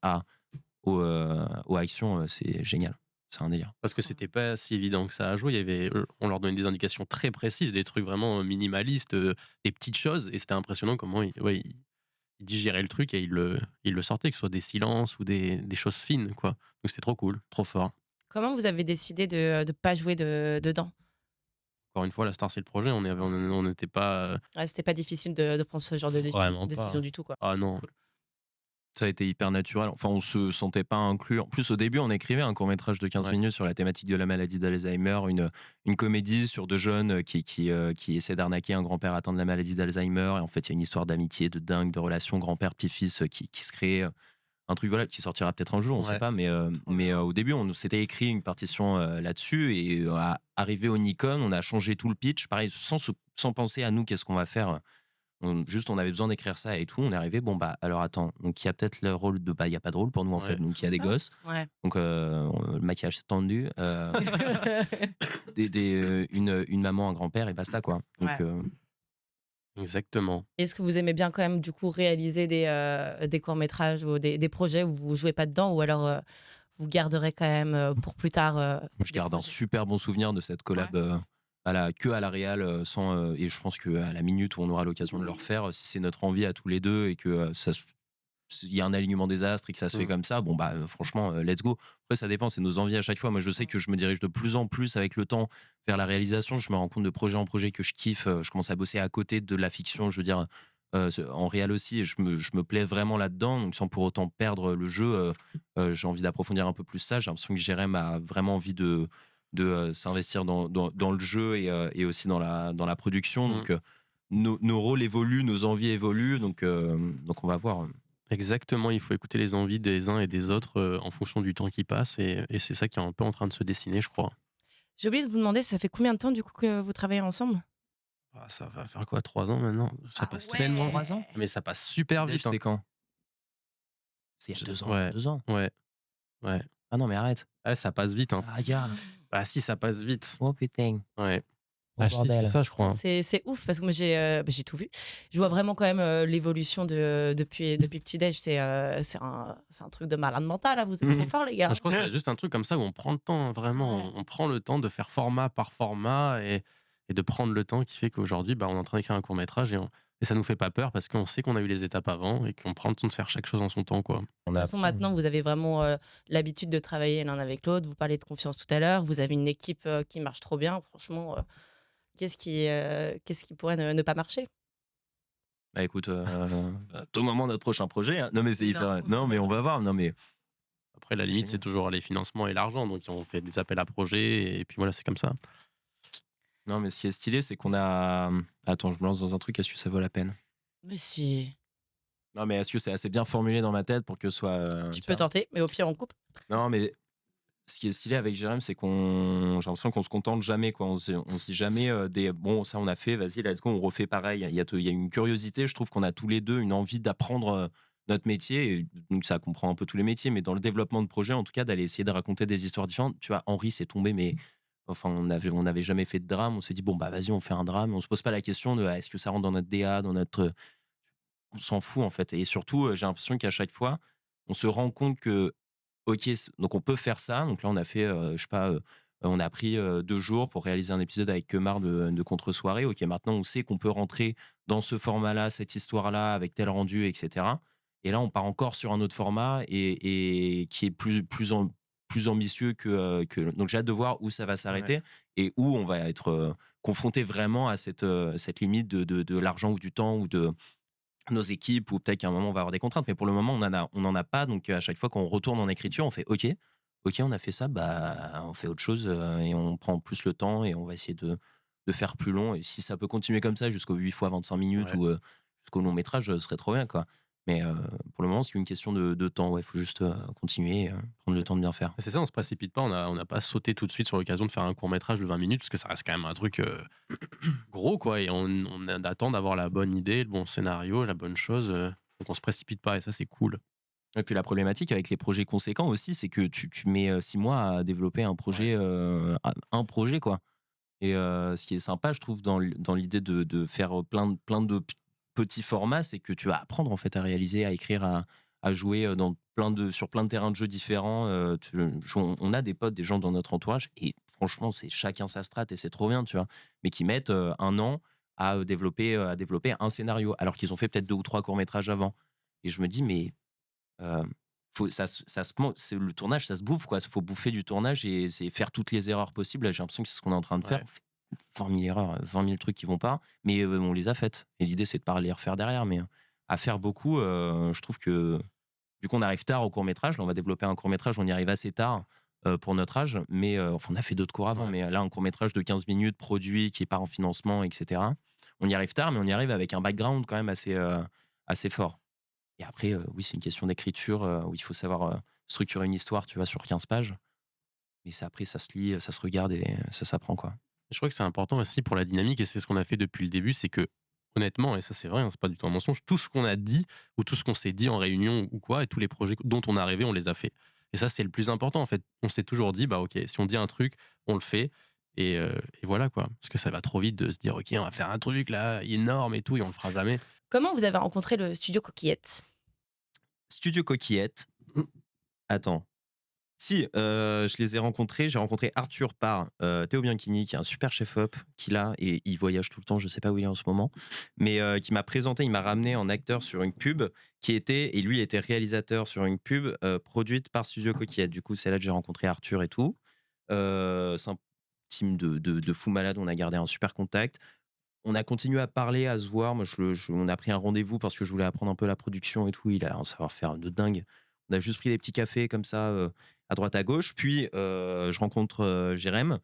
aux actions, c'est génial. C'est un délire. Parce que c'était pas si évident que ça à jouer. On leur donnait des indications très précises, des trucs vraiment minimalistes, des petites choses, et c'était impressionnant comment ils digéraient le truc et ils le sortaient, que ce soit des silences ou des choses fines, quoi. Donc c'était trop cool, trop fort. Comment vous avez décidé de ne pas jouer dedans? Encore une fois, la star, c'est le projet. On n'était pas. Ouais, c'était pas difficile de prendre ce genre de Vraiment décision pas. du tout, quoi. Ah non. Ça a été hyper naturel. Enfin, on se sentait pas inclus. En plus, au début, on écrivait un court-métrage de 15 minutes sur la thématique de la maladie d'Alzheimer, une comédie sur 2 jeunes qui essaient d'arnaquer un grand-père atteint de la maladie d'Alzheimer. Et en fait, il y a une histoire d'amitié, de dingue, de relation grand-père-petit-fils qui se crée. Un truc voilà, qui sortira peut-être un jour, on sait pas. Mais au début, on s'était écrit une partition là-dessus. Et arrivé au Nikon, on a changé tout le pitch. Pareil, sans penser à nous, qu'est-ce qu'on va faire. On avait besoin d'écrire ça et tout. On est arrivé, bon, bah, alors attends. Donc, il y a peut-être le rôle de. Bah, il n'y a pas de rôle pour nous, en fait. Donc, il y a des gosses. Ouais. Donc, le maquillage s'est tendu. Une maman, un grand-père et basta, quoi. Donc, Ouais. Exactement. Est-ce que vous aimez bien, quand même, du coup, réaliser des courts-métrages ou des projets où vous jouez pas dedans, ou alors vous garderez quand même pour plus tard je garde un super bon souvenir de cette collab à la réal, et je pense qu'à la minute où on aura l'occasion de le refaire, si c'est notre envie à tous les deux et que il y a un alignement des astres et que ça se fait comme ça, bon bah franchement, let's go. Après, ça dépend, c'est nos envies à chaque fois. Moi, je sais que je me dirige de plus en plus avec le temps vers la réalisation. Je me rends compte de projet en projet que je kiffe. Je commence à bosser à côté de la fiction, je veux dire, en réal aussi, et je me plais vraiment là-dedans. Donc, sans pour autant perdre le jeu, j'ai envie d'approfondir un peu plus ça. J'ai l'impression que Jérém a vraiment envie de s'investir dans le jeu et aussi dans la production. Donc, nos rôles évoluent, nos envies évoluent. Donc on va voir. Exactement, il faut écouter les envies des uns et des autres en fonction du temps qui passe, et c'est ça qui est un peu en train de se dessiner, je crois. J'ai oublié de vous demander, ça fait combien de temps, du coup, que vous travaillez ensemble? Ah, ça va faire quoi, 3 ans maintenant? Ça passe ouais. tellement. 3 ans? Mais ça passe super vite. C'était quand? C'est il y a 2 ans. Ouais. 2 ans. Ouais. Ah non, mais arrête. Ouais, ça passe vite. Hein. Ah, regarde. Bah si, ça passe vite. Oh putain. Ouais. Oh, Ah, si, bordel. c'est ça, je crois. Hein. C'est ouf, parce que moi, j'ai tout vu. Je vois vraiment quand même l'évolution depuis Petit-Déj. C'est un truc de malade mental, là. Vous êtes trop forts, les gars. Je crois que c'est juste un truc comme ça où on prend le temps, hein, vraiment. Ouais. On prend le temps de faire format par format et de prendre le temps qui fait qu'aujourd'hui, bah, on est en train d'écrire un court-métrage et ça nous fait pas peur parce qu'on sait qu'on a eu les étapes avant et qu'on prend le temps de faire chaque chose en son temps, quoi. De toute façon, maintenant, vous avez vraiment l'habitude de travailler l'un avec l'autre. Vous parlez de confiance tout à l'heure. Vous avez une équipe qui marche trop bien. Franchement, qu'est-ce qui pourrait ne pas marcher? Bah écoute, à tout moment notre prochain projet. Hein. Non mais c'est hyper. Non mais on va voir. Non mais Après, la limite, c'est toujours les financements et l'argent. Donc, on fait des appels à projets et puis voilà, c'est comme ça. non mais ce qui est stylé, c'est qu'on a. Attends, je me lance dans un truc. Est-ce que ça vaut la peine? Mais si. Non mais est-ce que c'est assez bien formulé dans ma tête pour que ce soit. Tu tu peux vois. tenter, mais au pire, on coupe. Non mais ce qui est stylé avec Jérém, c'est qu'on. J'ai l'impression qu'on se contente jamais, quoi. On se dit jamais des. Bon, ça on a fait. Vas-y, let's go, on refait pareil. Il y a une curiosité. Je trouve qu'on a tous les deux une envie d'apprendre notre métier. Et donc ça comprend un peu tous les métiers, mais dans le développement de projet, en tout cas, d'aller essayer de raconter des histoires différentes. Tu vois, Henri s'est tombé, mais enfin, on n'avait jamais fait de drame. On s'est dit bon bah vas-y, on fait un drame. On se pose pas la question de est-ce que ça rentre dans notre DA, dans notre. on s'en fout en fait. Et surtout, j'ai l'impression qu'à chaque fois, on se rend compte que, ok, donc on peut faire ça. Donc là, on a fait, je sais pas, on a pris 2 jours pour réaliser un épisode avec Kemar de Contre-soirée. Ok, maintenant on sait qu'on peut rentrer dans ce format-là, cette histoire-là, avec tel rendu, etc. Et là, on part encore sur un autre format et qui est plus ambitieux Donc j'ai hâte de voir où ça va s'arrêter et où on va être confronté vraiment à cette limite de l'argent ou du temps ou de nos équipes, ou peut-être qu'à un moment on va avoir des contraintes, mais pour le moment on en a pas. Donc à chaque fois qu'on retourne en écriture, on fait ok, on a fait ça, bah on fait autre chose et on prend plus le temps et on va essayer de faire plus long. Et si ça peut continuer comme ça jusqu'au 8 fois 25 minutes ou jusqu'au long métrage, ce serait trop bien quoi. Mais pour le moment, c'est une question de temps. Ouais, faut juste continuer, prendre le temps de bien faire. C'est ça, on se précipite pas, on n'a pas sauté tout de suite sur l'occasion de faire un court-métrage de 20 minutes, parce que ça reste quand même un truc gros, quoi, et on attend d'avoir la bonne idée, le bon scénario, la bonne chose, donc on se précipite pas, et ça, c'est cool. Et puis la problématique avec les projets conséquents aussi, c'est que tu mets 6 mois à développer un projet, quoi. Et ce qui est sympa, je trouve, dans l'idée de faire plein de petits formats, c'est que tu vas apprendre en fait à réaliser, à écrire, à jouer sur plein de terrains de jeu différents. On a des potes, des gens dans notre entourage, et franchement, c'est chacun sa strat et c'est trop bien, tu vois. Mais qui mettent 1 an à développer un scénario, alors qu'ils ont fait peut-être 2 ou 3 courts-métrages avant. Et je me dis, mais le tournage, ça se bouffe, quoi. Il faut bouffer du tournage et c'est faire toutes les erreurs possibles. Là, j'ai l'impression que c'est ce qu'on est en train de faire. On fait 20 000 erreurs, 20 000 trucs qui vont pas, mais on les a faites. Et l'idée, c'est de pas les refaire derrière, mais à faire beaucoup, je trouve que du coup, on arrive tard au court-métrage. Là, on va développer un court-métrage, on y arrive assez tard pour notre âge, mais on a fait d'autres cours avant, mais là, un court-métrage de 15 minutes, produit, qui part en financement, etc. On y arrive tard, mais on y arrive avec un background quand même assez fort. Et après, oui, c'est une question d'écriture où il faut savoir structurer une histoire, tu vois, sur 15 pages. Mais après, ça se lit, ça se regarde et ça s'apprend, quoi. Je crois que c'est important aussi pour la dynamique, et c'est ce qu'on a fait depuis le début, c'est que, honnêtement, et ça c'est vrai, hein, c'est pas du tout un mensonge, tout ce qu'on a dit ou tout ce qu'on s'est dit en réunion ou quoi, et tous les projets dont on est arrivé, on les a fait. Et ça, c'est le plus important, en fait. On s'est toujours dit, bah ok, si on dit un truc, on le fait. Et voilà, quoi. Parce que ça va trop vite de se dire, ok, on va faire un truc là, énorme et tout, et on le fera jamais. Comment vous avez rencontré le studio Coquillette? Studio Coquillette. Attends. Si, je les ai rencontrés. J'ai rencontré Arthur par Théo Bianchini, qui est un super chef-op, qu'il a, et il voyage tout le temps, je sais pas où il est en ce moment, mais qui m'a présenté, il m'a ramené en acteur sur une pub, et lui était réalisateur sur une pub produite par Studio Coquillette. Du coup, c'est là que j'ai rencontré Arthur et tout. C'est un team de fous malades, on a gardé un super contact. On a continué à parler, à se voir. Moi, on a pris un rendez-vous parce que je voulais apprendre un peu la production et tout. Il a un savoir-faire de dingue. On a juste pris des petits cafés comme ça, à droite à gauche. Puis, je rencontre Jérém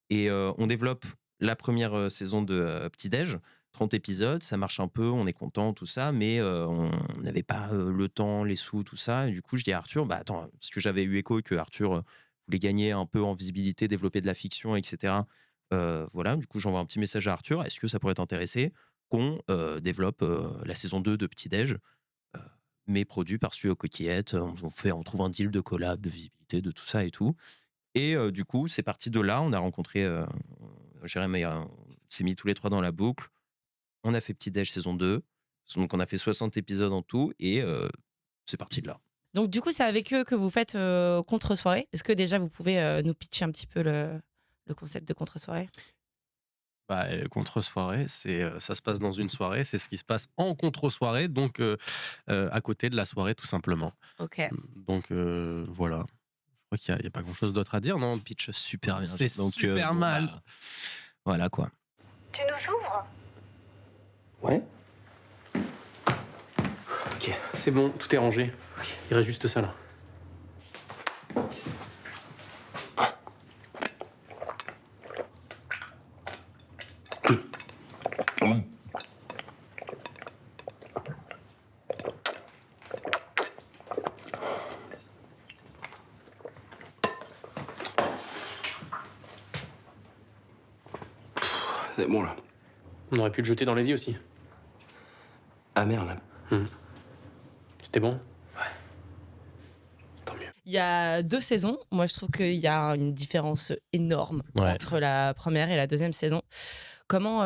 et on développe la première saison de Petit Déj. 30 épisodes, ça marche un peu, on est content, tout ça, mais on n'avait pas le temps, les sous, tout ça. Et du coup, je dis à Arthur, bah attends, parce que j'avais eu écho que Arthur voulait gagner un peu en visibilité, développer de la fiction, etc. Voilà, du coup, j'envoie un petit message à Arthur. Est-ce que ça pourrait t'intéresser qu'on développe la saison 2 de Petit Déj, mais produit par Studio Coquillette? On trouve un deal de collab, de visibilité, de tout ça et tout. Et du coup, c'est parti de là. On a rencontré Jérémy, on s'est mis tous les trois dans la boucle. On a fait Petit Déj saison 2. Donc, on a fait 60 épisodes en tout. Et c'est parti de là. Donc, du coup, c'est avec eux que vous faites Contre-soirée. Est-ce que déjà, vous pouvez nous pitcher un petit peu le concept de Contre-soirée? Bah, contre-soirée, ça se passe dans une soirée, c'est ce qui se passe en contre-soirée, donc à côté de la soirée, tout simplement. Ok. Donc voilà. Je crois qu'il n'y a pas grand-chose d'autre à dire, non? Pitch super bien. C'est donc, super mal. Bah, voilà quoi. Tu nous ouvres? Ouais. Ok, c'est bon, tout est rangé. Il reste juste ça là. C'est bon là. On aurait pu le jeter dans l'évier aussi. Ah merde. C'était bon? Il y a 2 saisons. Moi, je trouve qu'il y a une différence énorme entre la première et la deuxième saison. Comment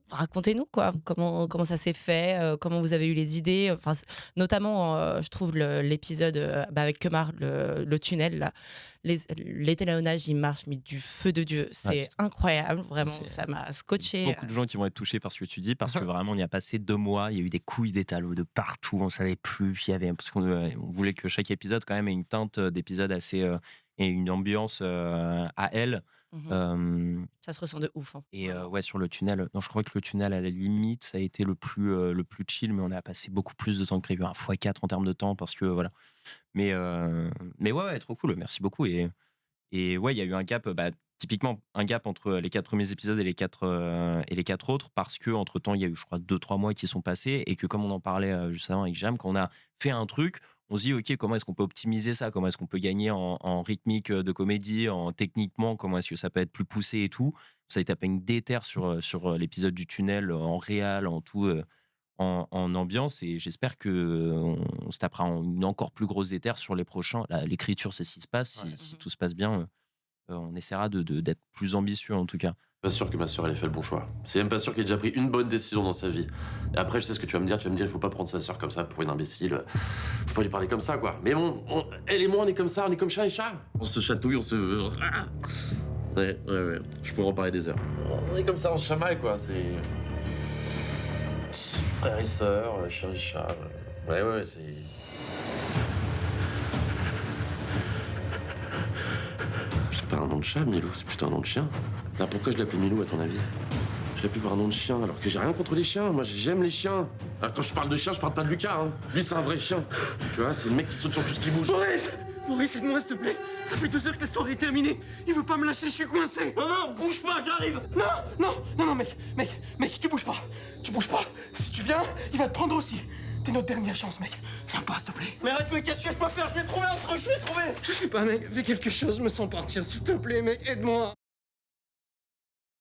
racontez-nous quoi, comment ça s'est fait, comment vous avez eu les idées, enfin notamment je trouve l'épisode avec Kemar, le tunnel là, l'étalonnage il marche mais du feu de Dieu, c'est incroyable, vraiment, ça m'a scotché. Beaucoup de gens qui vont être touchés par ce que tu dis parce que vraiment on y a passé 2 mois, il y a eu des couilles d'étalot de partout, on savait plus, il y avait parce qu'on voulait que chaque épisode quand même ait une teinte d'épisode assez et une ambiance à elle. Ça se ressent de ouf. Hein. Et ouais, sur le tunnel, non, je crois que le tunnel, à la limite, ça a été le plus chill, mais on a passé beaucoup plus de temps que prévu, un x4 en termes de temps, parce que voilà. Mais ouais, trop cool, merci beaucoup. Et ouais, il y a eu un gap, typiquement un gap entre les 4 premiers épisodes et les 4 autres, parce que entre temps, il y a eu, je crois, 2-3 mois qui sont passés, et que comme on en parlait juste avant avec Jam, quand on a fait un truc, on se dit, ok, comment est-ce qu'on peut optimiser ça? Comment est-ce qu'on peut gagner en rythmique de comédie, techniquement, comment est-ce que ça peut être plus poussé et tout. Ça a été une déterre sur l'épisode du tunnel, en réal, en tout, en ambiance. Et j'espère qu'on se tapera une encore plus grosse déterre sur les prochains. L'écriture, c'est ce qui se passe. Si tout se passe bien, on essaiera d'être plus ambitieux en tout cas. Pas sûr que ma sœur elle ait fait le bon choix. C'est même pas sûr qu'elle ait déjà pris une bonne décision dans sa vie. Et après, je sais ce que tu vas me dire. Tu vas me dire, il faut pas prendre sa sœur comme ça pour une imbécile. Faut pas lui parler comme ça, quoi. Mais bon, elle et moi, on est comme ça, on est comme chat et chat. On se chatouille, on se. Ouais. Je pourrais en parler des heures. On est comme ça, on se chamaille, quoi. C'est. Frère et sœur, chien et chat. Ouais, c'est. C'est pas un nom de chat, Milou, c'est plutôt un nom de chien. Là, pourquoi je l'appelle Milou, à ton avis? Je l'appelle par un nom de chien, alors que j'ai rien contre les chiens. Moi, j'aime les chiens. Alors, quand je parle de chien, je parle pas de Lucas, hein. Lui, c'est un vrai chien. Tu vois, c'est le mec qui saute sur tout ce qui bouge. Maurice, aide-moi, s'il te plaît. Ça fait 2 heures que la soirée est terminée. Il veut pas me lâcher, je suis coincé. Non, bouge pas, j'arrive. Non, mec, tu bouges pas. Tu bouges pas. Si tu viens, il va te prendre aussi. T'es notre dernière chance, mec. Viens pas, s'il te plaît. Mais arrête, mais qu'est-ce que je peux faire? Je vais trouver un truc, Je sais pas, mec. Fais quelque chose, me sens partir, s'il te plaît, mec. Aide-moi.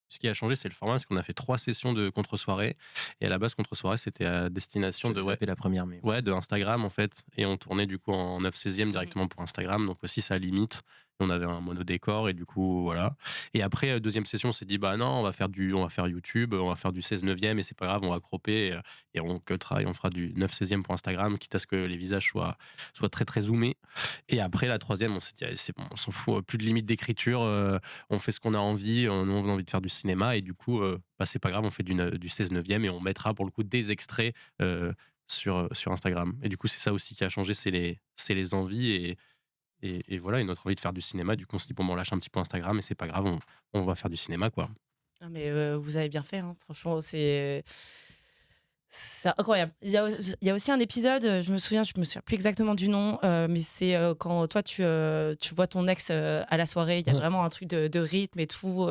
Ce qui a changé, c'est le format, parce qu'on a fait 3 sessions de contre-soirée. Et à la base, contre-soirée, c'était à destination de. Ouais, la première, mais. Ouais, de Instagram, en fait. Et on tournait du coup en 9/16e directement pour Instagram. Donc aussi, ça limite. On avait un monodécor, et du coup, voilà. Et après, deuxième session, on s'est dit, bah non, on va faire YouTube, on va faire du 16/9e, et c'est pas grave, on va cropper, et on cuttera, et on fera du 9/16e pour Instagram, quitte à ce que les visages soient très, très zoomés. Et après, la troisième, on s'est dit, allez, c'est bon, on s'en fout, plus de limite d'écriture, on fait ce qu'on a envie, on a envie de faire du cinéma, et du coup, c'est pas grave, on fait du 16/9e, et on mettra pour le coup des extraits sur Instagram. Et du coup, c'est ça aussi qui a changé, c'est les envies, et voilà, et notre envie de faire du cinéma. Du coup, on se dit, bon, on lâche un petit peu Instagram, et c'est pas grave, on va faire du cinéma, quoi. Ah, mais vous avez bien fait, hein. Franchement, c'est incroyable. Il y a aussi un épisode, je me souviens plus exactement du nom, mais c'est quand toi tu vois ton ex à la soirée, il y a vraiment un truc de rythme et tout,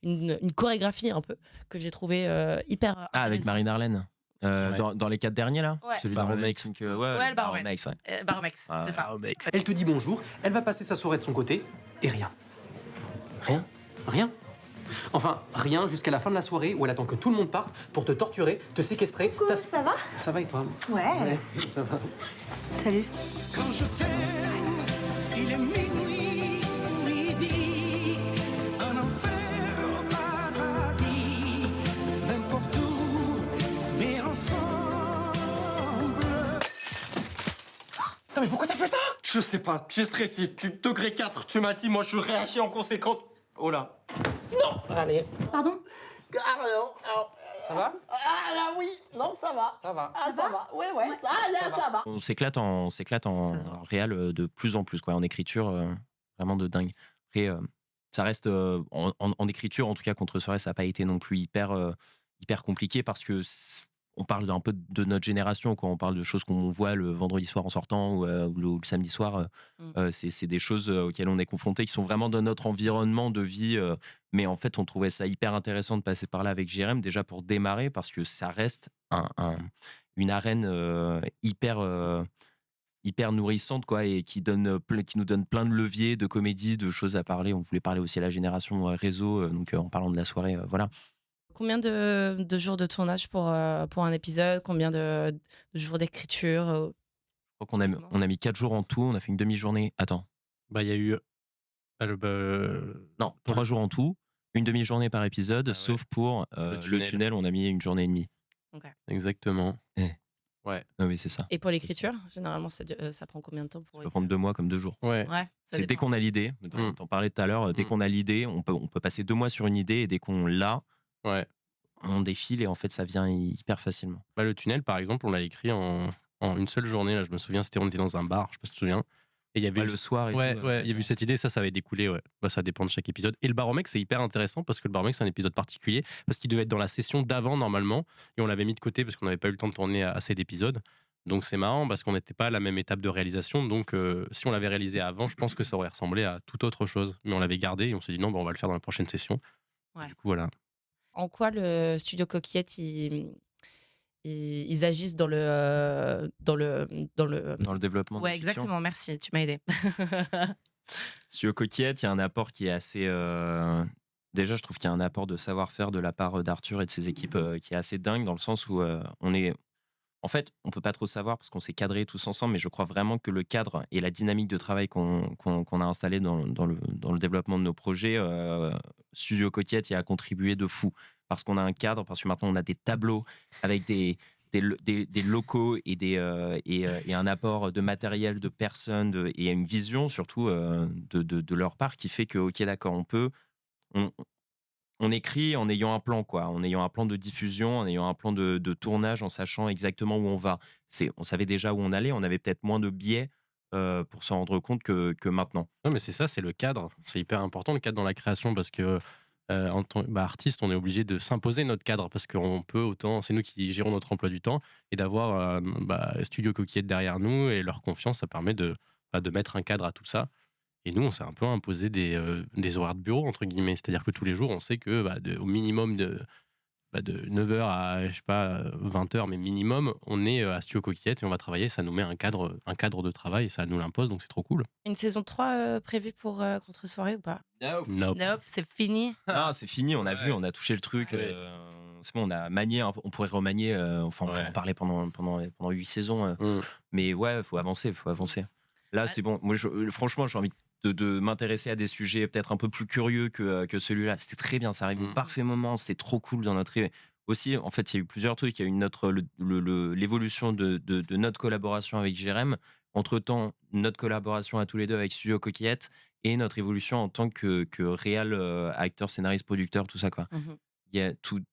une chorégraphie un peu que j'ai trouvé hyper. Avec Marine-Arlène. Dans les 4 derniers là, ouais. Celui Baromex. Le Baromex, ouais. Baromex, c'est ça. Baromex. Elle te dit bonjour, elle va passer sa soirée de son côté, et rien. Rien. Enfin, rien jusqu'à la fin de la soirée où elle attend que tout le monde parte pour te torturer, te séquestrer. Coucou, ça va? Ça va et toi? Ouais. Ça va. Salut. Quand je t'aime, il est minuit, midi, un enfer au paradis, n'importe où, mais ensemble. Non mais pourquoi t'as fait ça? Je sais pas, j'ai stressé. Degré 4, tu m'as dit, moi je réagis en conséquence. Oh là. Non. Allez. Pardon? Ah non. Ça va? Ah là oui. Non, ça va. Ça va. Ah ça va. Ouais, ça va. On s'éclate en réal de plus en plus, quoi, en écriture, vraiment de dingue. Après, ça reste en écriture, en tout cas, contre-soirée, ça n'a pas été non plus hyper compliqué, parce que on parle un peu de notre génération, quoi. On parle de choses qu'on voit le vendredi soir en sortant ou le samedi soir. C'est des choses auxquelles on est confronté, qui sont vraiment dans notre environnement de vie. Mais en fait, on trouvait ça hyper intéressant de passer par là avec JRM, déjà pour démarrer, parce que ça reste une arène hyper nourrissante, quoi, et qui nous donne plein de leviers de comédie, de choses à parler. On voulait parler aussi à la génération réseau, donc en parlant de la soirée, voilà. Combien de jours de tournage pour un épisode? Combien de jours d'écriture? Je crois qu'on a mis 4 jours en tout, on a fait une demi-journée. Attends. Il y a eu. Non, 3 jours en tout. Une demi-journée par épisode, sauf pour le tunnel, on a mis une journée et demie. Exactement. Ouais. Ah oui, c'est ça. Et pour l'écriture, généralement, ça prend combien de temps pour Ça peut prendre 2 mois comme 2 jours. Ouais. Ouais, ça C'est dès dépend. qu'on a l'idée, t'en parlais tout à l'heure, dès qu'on a l'idée, on peut passer 2 mois sur une idée et dès qu'on l'a, on défile et en fait ça vient hyper facilement. Bah, le tunnel, par exemple, on l'a écrit en une seule journée. Là, je me souviens, on était dans un bar, je sais pas si tu te souviens. Et il y avait Ouais, le soir et tout, il y a eu cette idée, ça avait découlé, Bah, ça dépend de chaque épisode. Et le baromètre, c'est hyper intéressant parce que le baromètre, c'est un épisode particulier parce qu'il devait être dans la session d'avant normalement et on l'avait mis de côté parce qu'on n'avait pas eu le temps de tourner assez d'épisodes. Donc c'est marrant parce qu'on n'était pas à la même étape de réalisation. Donc si on l'avait réalisé avant, je pense que ça aurait ressemblé à toute autre chose. Mais on l'avait gardé et on s'est dit non, bah, on va le faire dans la prochaine session. Ouais. Du coup, voilà. En quoi le studio Coquillette, ils agissent dans le développement de Ouais, la fiction. exactement, merci, tu m'as aidé. Studio Coquillette, il y a un apport qui est assez. Déjà, je trouve qu'il y a un apport de savoir-faire de la part d'Arthur et de ses équipes qui est assez dingue dans le sens où on est. En fait, on peut pas trop savoir parce qu'on s'est cadrés tous ensemble, mais je crois vraiment que le cadre et la dynamique de travail qu'on a installé dans le développement de nos projets, Studio Coquillette y a contribué de fou. Parce qu'on a un cadre, parce que maintenant on a des tableaux avec des locaux et un apport de matériel, de personnes et une vision surtout de leur part qui fait que, ok, d'accord, on écrit en ayant un plan, quoi, en ayant un plan de diffusion, en ayant un plan de tournage, en sachant exactement où on va. On savait déjà où on allait, on avait peut-être moins de biais pour s'en rendre compte que maintenant. Non, mais c'est ça, c'est le cadre. C'est hyper important, le cadre dans la création, parce que en tant qu'artiste, on est obligé de s'imposer notre cadre, parce qu'on peut autant, c'est nous qui gérons notre emploi du temps, et d'avoir Studio Coquillette derrière nous, et leur confiance, ça permet de mettre un cadre à tout ça. Et nous, on s'est un peu imposé des horaires de bureau, entre guillemets. C'est-à-dire que tous les jours, on sait que au minimum de 9h à, je sais pas, 20h, mais minimum, on est à Studio Coquillette et on va travailler. Ça nous met un cadre de travail et ça nous l'impose, donc c'est trop cool. Une saison 3 prévue pour Contre-soirée ou pas? Nope. Nope, c'est fini. Non, c'est fini, on a vu, on a touché le truc. C'est bon, on a manié, on pourrait remanier, on pourrait en parler pendant 8 saisons. Mais ouais, faut avancer. Là, c'est bon. Moi, franchement, j'ai envie de m'intéresser à des sujets peut-être un peu plus curieux que celui-là. C'était très bien, ça arrive au parfait moment, c'était trop cool dans notre... Aussi, en fait, il y a eu plusieurs trucs. Il y a eu l'évolution de notre collaboration avec Jérém. Entre-temps, notre collaboration à tous les deux avec Studio Coquillette et notre évolution en tant que réal, acteur, scénariste, producteur, tout ça, quoi.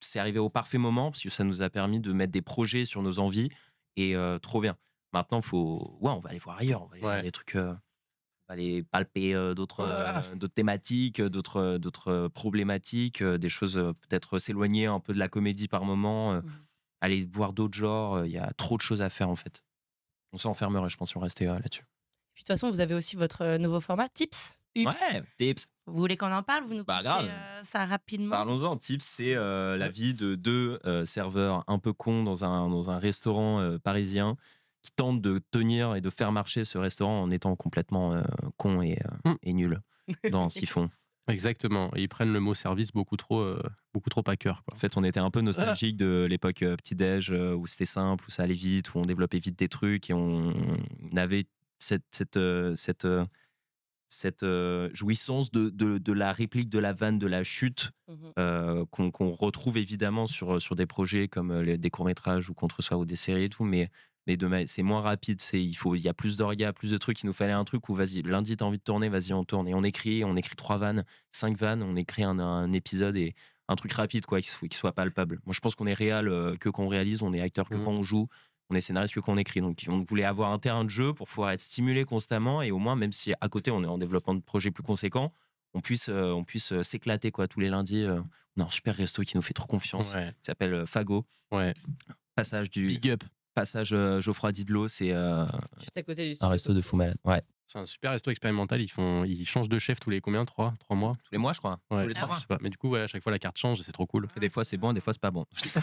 C'est arrivé au parfait moment parce que ça nous a permis de mettre des projets sur nos envies et trop bien. Maintenant, on va aller voir ailleurs, on va aller faire des trucs... aller palper d'autres thématiques, d'autres problématiques, des choses peut-être s'éloigner un peu de la comédie par moment, aller voir d'autres genres. Il y a trop de choses à faire en fait. On s'enfermerait, je pense, si on restait là-dessus. Puis de toute façon, vous avez aussi votre nouveau format, Tips. Ouais, Tips. Vous voulez qu'on en parle? Vous nous pitchez ça rapidement? Parlons-en. Tips, c'est la vie de 2 serveurs un peu cons dans un restaurant parisien qui tentent de tenir et de faire marcher ce restaurant en étant complètement cons et nuls dans ce qu'ils font. Exactement. Et ils prennent le mot service beaucoup trop à cœur, quoi. En fait, on était un peu nostalgique de l'époque petit-déj où c'était simple, où ça allait vite, où on développait vite des trucs et on avait cette jouissance de la réplique, de la vanne, de la chute qu'on retrouve évidemment sur des projets comme des courts-métrages ou Contre-soi ou des séries et tout, mais c'est moins rapide, il y a plus d'orgas, plus de trucs. Il nous fallait un truc où vas-y, lundi t'as envie de tourner, vas-y on tourne et on écrit 3 vannes, 5 vannes, on écrit un épisode et un truc rapide quoi, qui soit palpable. Moi je pense qu'on est réal que quand on réalise, on est acteur que quand on joue, on est scénariste que quand on écrit. Donc on voulait avoir un terrain de jeu pour pouvoir être stimulé constamment et au moins même si à côté on est en développement de projets plus conséquents, on puisse s'éclater quoi tous les lundis. On a un super resto qui nous fait trop confiance, qui s'appelle Fago. Passage du Big up. Passage Geoffroy Didelot, c'est juste à côté du un resto de fou malade. Ouais. C'est un super resto expérimental. Ils changent de chef tous les combien? 3 mois? Tous les mois, je crois. Ouais. Tous les 3 mois. Je sais pas. Mais du coup, à chaque fois, la carte change et c'est trop cool. Des fois, c'est bon, des fois, c'est pas bon. Ça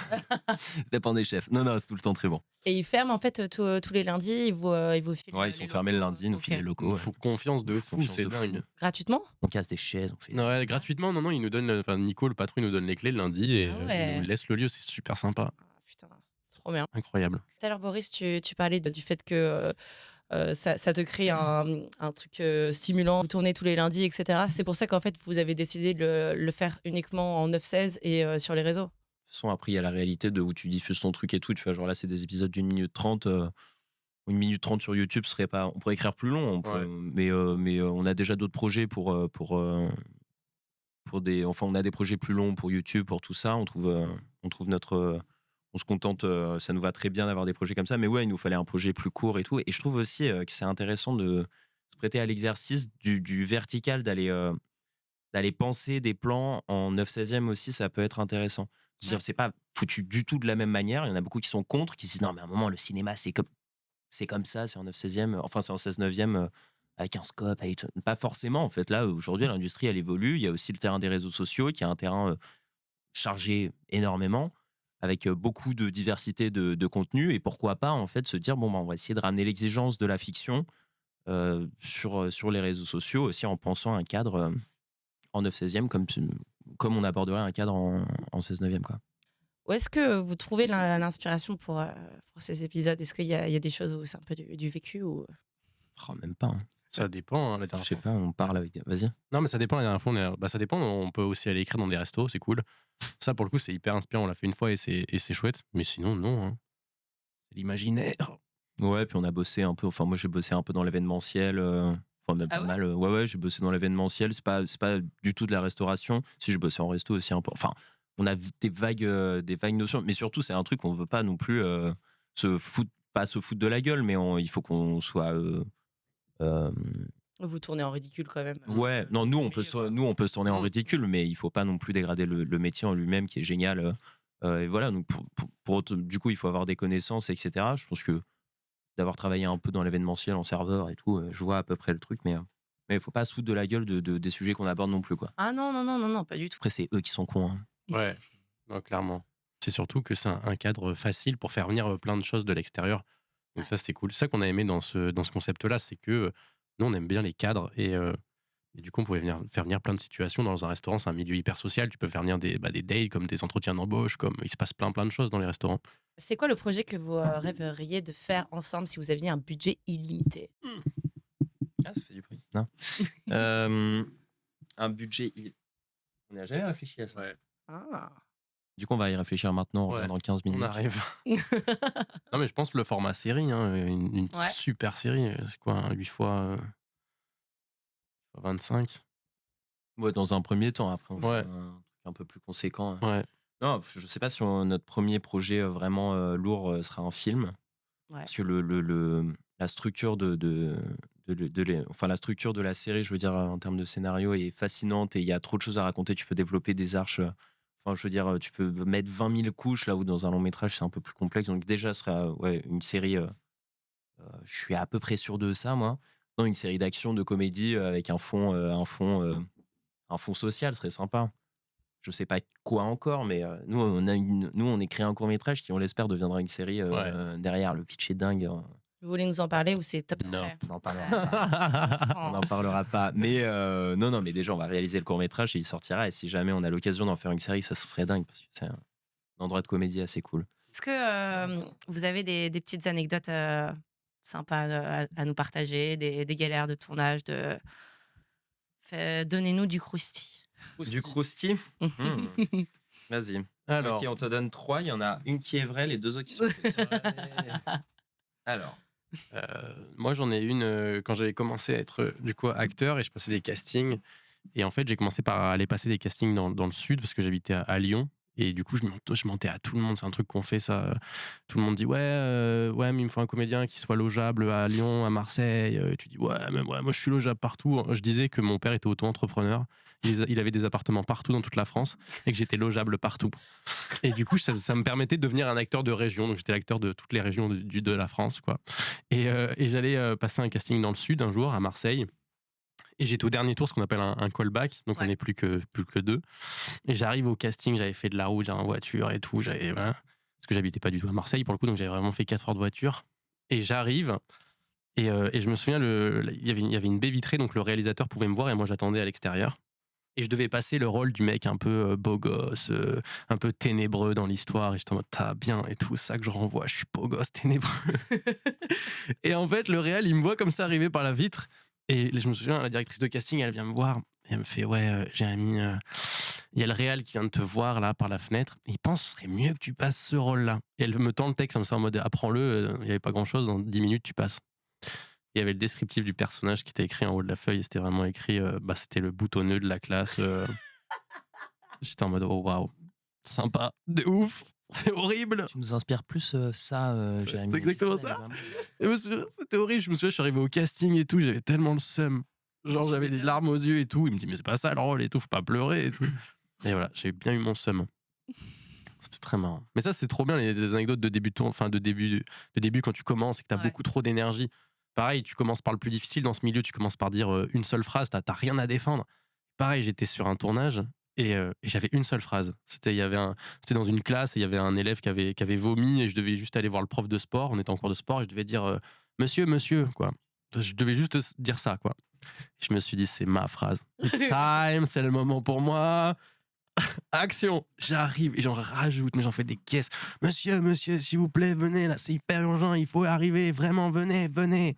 dépend des chefs. Non, c'est tout le temps très bon. Et ils ferment en fait tous les lundis. Ils vous filent. Ouais, ils sont fermés le lundi, nous filent les locaux. Il faut confiance de fou, c'est dingue. Gratuitement? On casse des chaises, on fait. Ouais, gratuitement. Non, ils nous donnent. Enfin, Nico, le patron, il nous donne les clés le lundi et il nous laisse le lieu. C'est super sympa. Putain, c'est trop bien. Incroyable. Tout à l'heure, Boris, tu parlais du fait que ça te crée un truc stimulant. Vous tournez tous les lundis, etc. C'est pour ça qu'en fait, vous avez décidé de le faire uniquement en 9-16 et sur les réseaux. De toute façon, après, il y a la réalité de où tu diffuses ton truc et tout. Tu vois, genre là, c'est des épisodes d'1 minute 30. 1 minute 30 sur YouTube serait pas. On pourrait écrire plus long, mais on a déjà d'autres projets pour des. Enfin, on a des projets plus longs pour YouTube, pour tout ça. On trouve notre. On se contente, ça nous va très bien d'avoir des projets comme ça. Mais ouais, il nous fallait un projet plus court et tout. Et je trouve aussi que c'est intéressant de se prêter à l'exercice du vertical, d'aller penser des plans en 9/16e aussi. Ça peut être intéressant. C'est-à-dire, c'est pas foutu du tout de la même manière. Il y en a beaucoup qui sont contre, qui se disent non, mais à un moment, le cinéma, c'est comme ça, c'est en 9/16e, enfin, c'est en 16/9e. Avec un scope, pas forcément en fait. Là, aujourd'hui, l'industrie, elle évolue. Il y a aussi le terrain des réseaux sociaux qui est un terrain chargé énormément, avec beaucoup de diversité de contenu. Et pourquoi pas en fait se dire, bon, on va essayer de ramener l'exigence de la fiction sur les réseaux sociaux aussi, en pensant un cadre en 9/16e comme on aborderait un cadre en 16/9e, quoi. Où est-ce que vous trouvez l'inspiration pour ces épisodes? Est-ce qu'il y a des choses où c'est un peu du vécu ou... Même pas. Ça dépend. Hein, je sais pas, on parle avec. Vas-y. Non, mais ça dépend. La dernière fois, ça dépend. On peut aussi aller écrire dans des restos, c'est cool. Ça, pour le coup, c'est hyper inspirant. On l'a fait une fois et c'est chouette. Mais sinon, non. Hein. C'est l'imaginaire. Ouais, puis on a bossé un peu. Enfin, moi, j'ai bossé un peu dans l'événementiel. Enfin, même pas mal. Ouais, j'ai bossé dans l'événementiel. C'est pas du tout de la restauration. Si, j'ai bossé en resto aussi un peu. Enfin, on a des vagues notions. Mais surtout, c'est un truc qu'on veut pas non plus pas se foutre de la gueule, mais il faut qu'on soit. Vous tournez en ridicule quand même. Ouais, non, nous on peut se tourner en ridicule, mais il faut pas non plus dégrader le métier en lui-même qui est génial. Et voilà, donc du coup, il faut avoir des connaissances, etc. Je pense que d'avoir travaillé un peu dans l'événementiel en serveur et tout, je vois à peu près le truc, mais il faut pas se foutre de la gueule des sujets qu'on aborde non plus, quoi. Ah non, pas du tout. Après, c'est eux qui sont cons. Hein. Ouais, non, clairement. C'est surtout que c'est un cadre facile pour faire venir plein de choses de l'extérieur. Donc ça, c'était cool. C'est ça qu'on a aimé dans ce concept-là, c'est que nous, on aime bien les cadres et du coup, on pouvait faire venir plein de situations dans un restaurant. C'est un milieu hyper social. Tu peux faire venir des dates, comme des entretiens d'embauche, comme il se passe plein de choses dans les restaurants. C'est quoi le projet que vous rêveriez de faire ensemble si vous aviez un budget illimité? Ah, ça fait du bruit. Non. Un budget On n'a jamais réfléchi à ça. Ouais. Ah. Du coup, on va y réfléchir maintenant, dans 15 minutes. On arrive. Non, mais je pense que le format série, hein, une super série, c'est quoi, 8 fois 25? Ouais, dans un premier temps. Après, on fait un truc un peu plus conséquent. Ouais. Non, je sais pas si notre premier projet vraiment lourd sera un film. Ouais. Parce que la structure la structure de la série, je veux dire, en termes de scénario, est fascinante et il y a trop de choses à raconter. Tu peux développer des arches. Enfin, je veux dire, tu peux mettre 20 000 couches là où dans un long métrage c'est un peu plus complexe. Donc déjà, ce sera une série. Je suis à peu près sûr de ça, moi. Non, une série d'action, de comédie avec un fond social serait sympa. Je sais pas quoi encore, mais nous on écrit un court métrage qui, on l'espère, deviendra une série derrière. Le pitch est dingue. Vous voulez nous en parler ou c'est top? Non, on n'en parlera pas. On n'en parlera pas. Mais non, mais déjà, on va réaliser le court-métrage et il sortira. Et si jamais on a l'occasion d'en faire une série, ça serait dingue parce que c'est un endroit de comédie assez cool. Est-ce que vous avez des petites anecdotes sympas à nous partager, des galères de tournage, donnez-nous du crousty. Du crousty. Vas-y. Alors, ok, on te donne 3. Il y en a une qui est vraie, les 2 autres qui sont fausses. Alors. Moi, j'en ai une quand j'avais commencé à être du coup acteur et je passais des castings. Et en fait, j'ai commencé par aller passer des castings dans le sud parce que j'habitais à Lyon. Et du coup, je mentais à tout le monde. C'est un truc qu'on fait, ça. Tout le monde dit ouais, mais il me faut un comédien qui soit logeable à Lyon, à Marseille. Et tu dis ouais, mais moi, je suis logeable partout. Je disais que mon père était auto-entrepreneur. Il avait des appartements partout dans toute la France et que j'étais logeable partout. Et du coup, ça me permettait de devenir un acteur de région. Donc, j'étais l'acteur de toutes les régions de la France, quoi. Et j'allais passer un casting dans le sud un jour, à Marseille. Et j'étais au dernier tour, ce qu'on appelle un callback. Donc, on n'est plus que 2. Et j'arrive au casting, j'avais fait de la route, j'avais en voiture et tout. Parce que j'habitais pas du tout à Marseille, pour le coup. Donc, j'avais vraiment fait 4 heures de voiture. Et j'arrive. Et je me souviens, il y avait une baie vitrée. Donc, le réalisateur pouvait me voir et moi, j'attendais à l'extérieur. Et je devais passer le rôle du mec un peu beau gosse, un peu ténébreux dans l'histoire. Et j'étais en mode, t'as bien et tout, ça que je renvoie, je suis beau gosse, ténébreux. Et en fait, le réal, il me voit comme ça arriver par la vitre. Et je me souviens, la directrice de casting, elle vient me voir. Et elle me fait, ouais, Jérémy, il y a le réal qui vient de te voir là par la fenêtre. Et il pense que ce serait mieux que tu passes ce rôle-là. Et elle me tend le texte comme ça en mode, apprends-le, il n'y avait pas grand-chose, dans 10 minutes, tu passes. Il y avait le descriptif du personnage qui était écrit en haut de la feuille et c'était vraiment écrit, c'était le boutonneux de la classe. J'étais en mode, oh waouh, sympa, de ouf, c'est horrible. Tu nous inspires plus ça, Jérémy. C'est exactement ça. Et c'était horrible, je me souviens, je suis arrivé au casting et tout, j'avais tellement le seum. Genre, j'avais des larmes aux yeux et tout. Il me dit, mais c'est pas ça le rôle et tout, faut pas pleurer et tout. Et voilà, j'ai bien eu mon seum. C'était très marrant. Mais ça, c'est trop bien, les anecdotes de débutant, enfin de début quand tu commences et que t'as beaucoup trop d'énergie. Pareil, tu commences par le plus difficile dans ce milieu, tu commences par dire une seule phrase, t'as rien à défendre. Pareil, j'étais sur un tournage et j'avais une seule phrase. C'était dans une classe et il y avait un élève qui avait vomi et je devais juste aller voir le prof de sport. On était en cours de sport et je devais dire monsieur, quoi. Je devais juste dire ça, quoi. Je me suis dit, c'est ma phrase. It's time, c'est le moment pour moi. Action, j'arrive et j'en rajoute, mais j'en fais des caisses. Monsieur, s'il vous plaît, venez là, c'est hyper urgent, il faut arriver, vraiment, venez.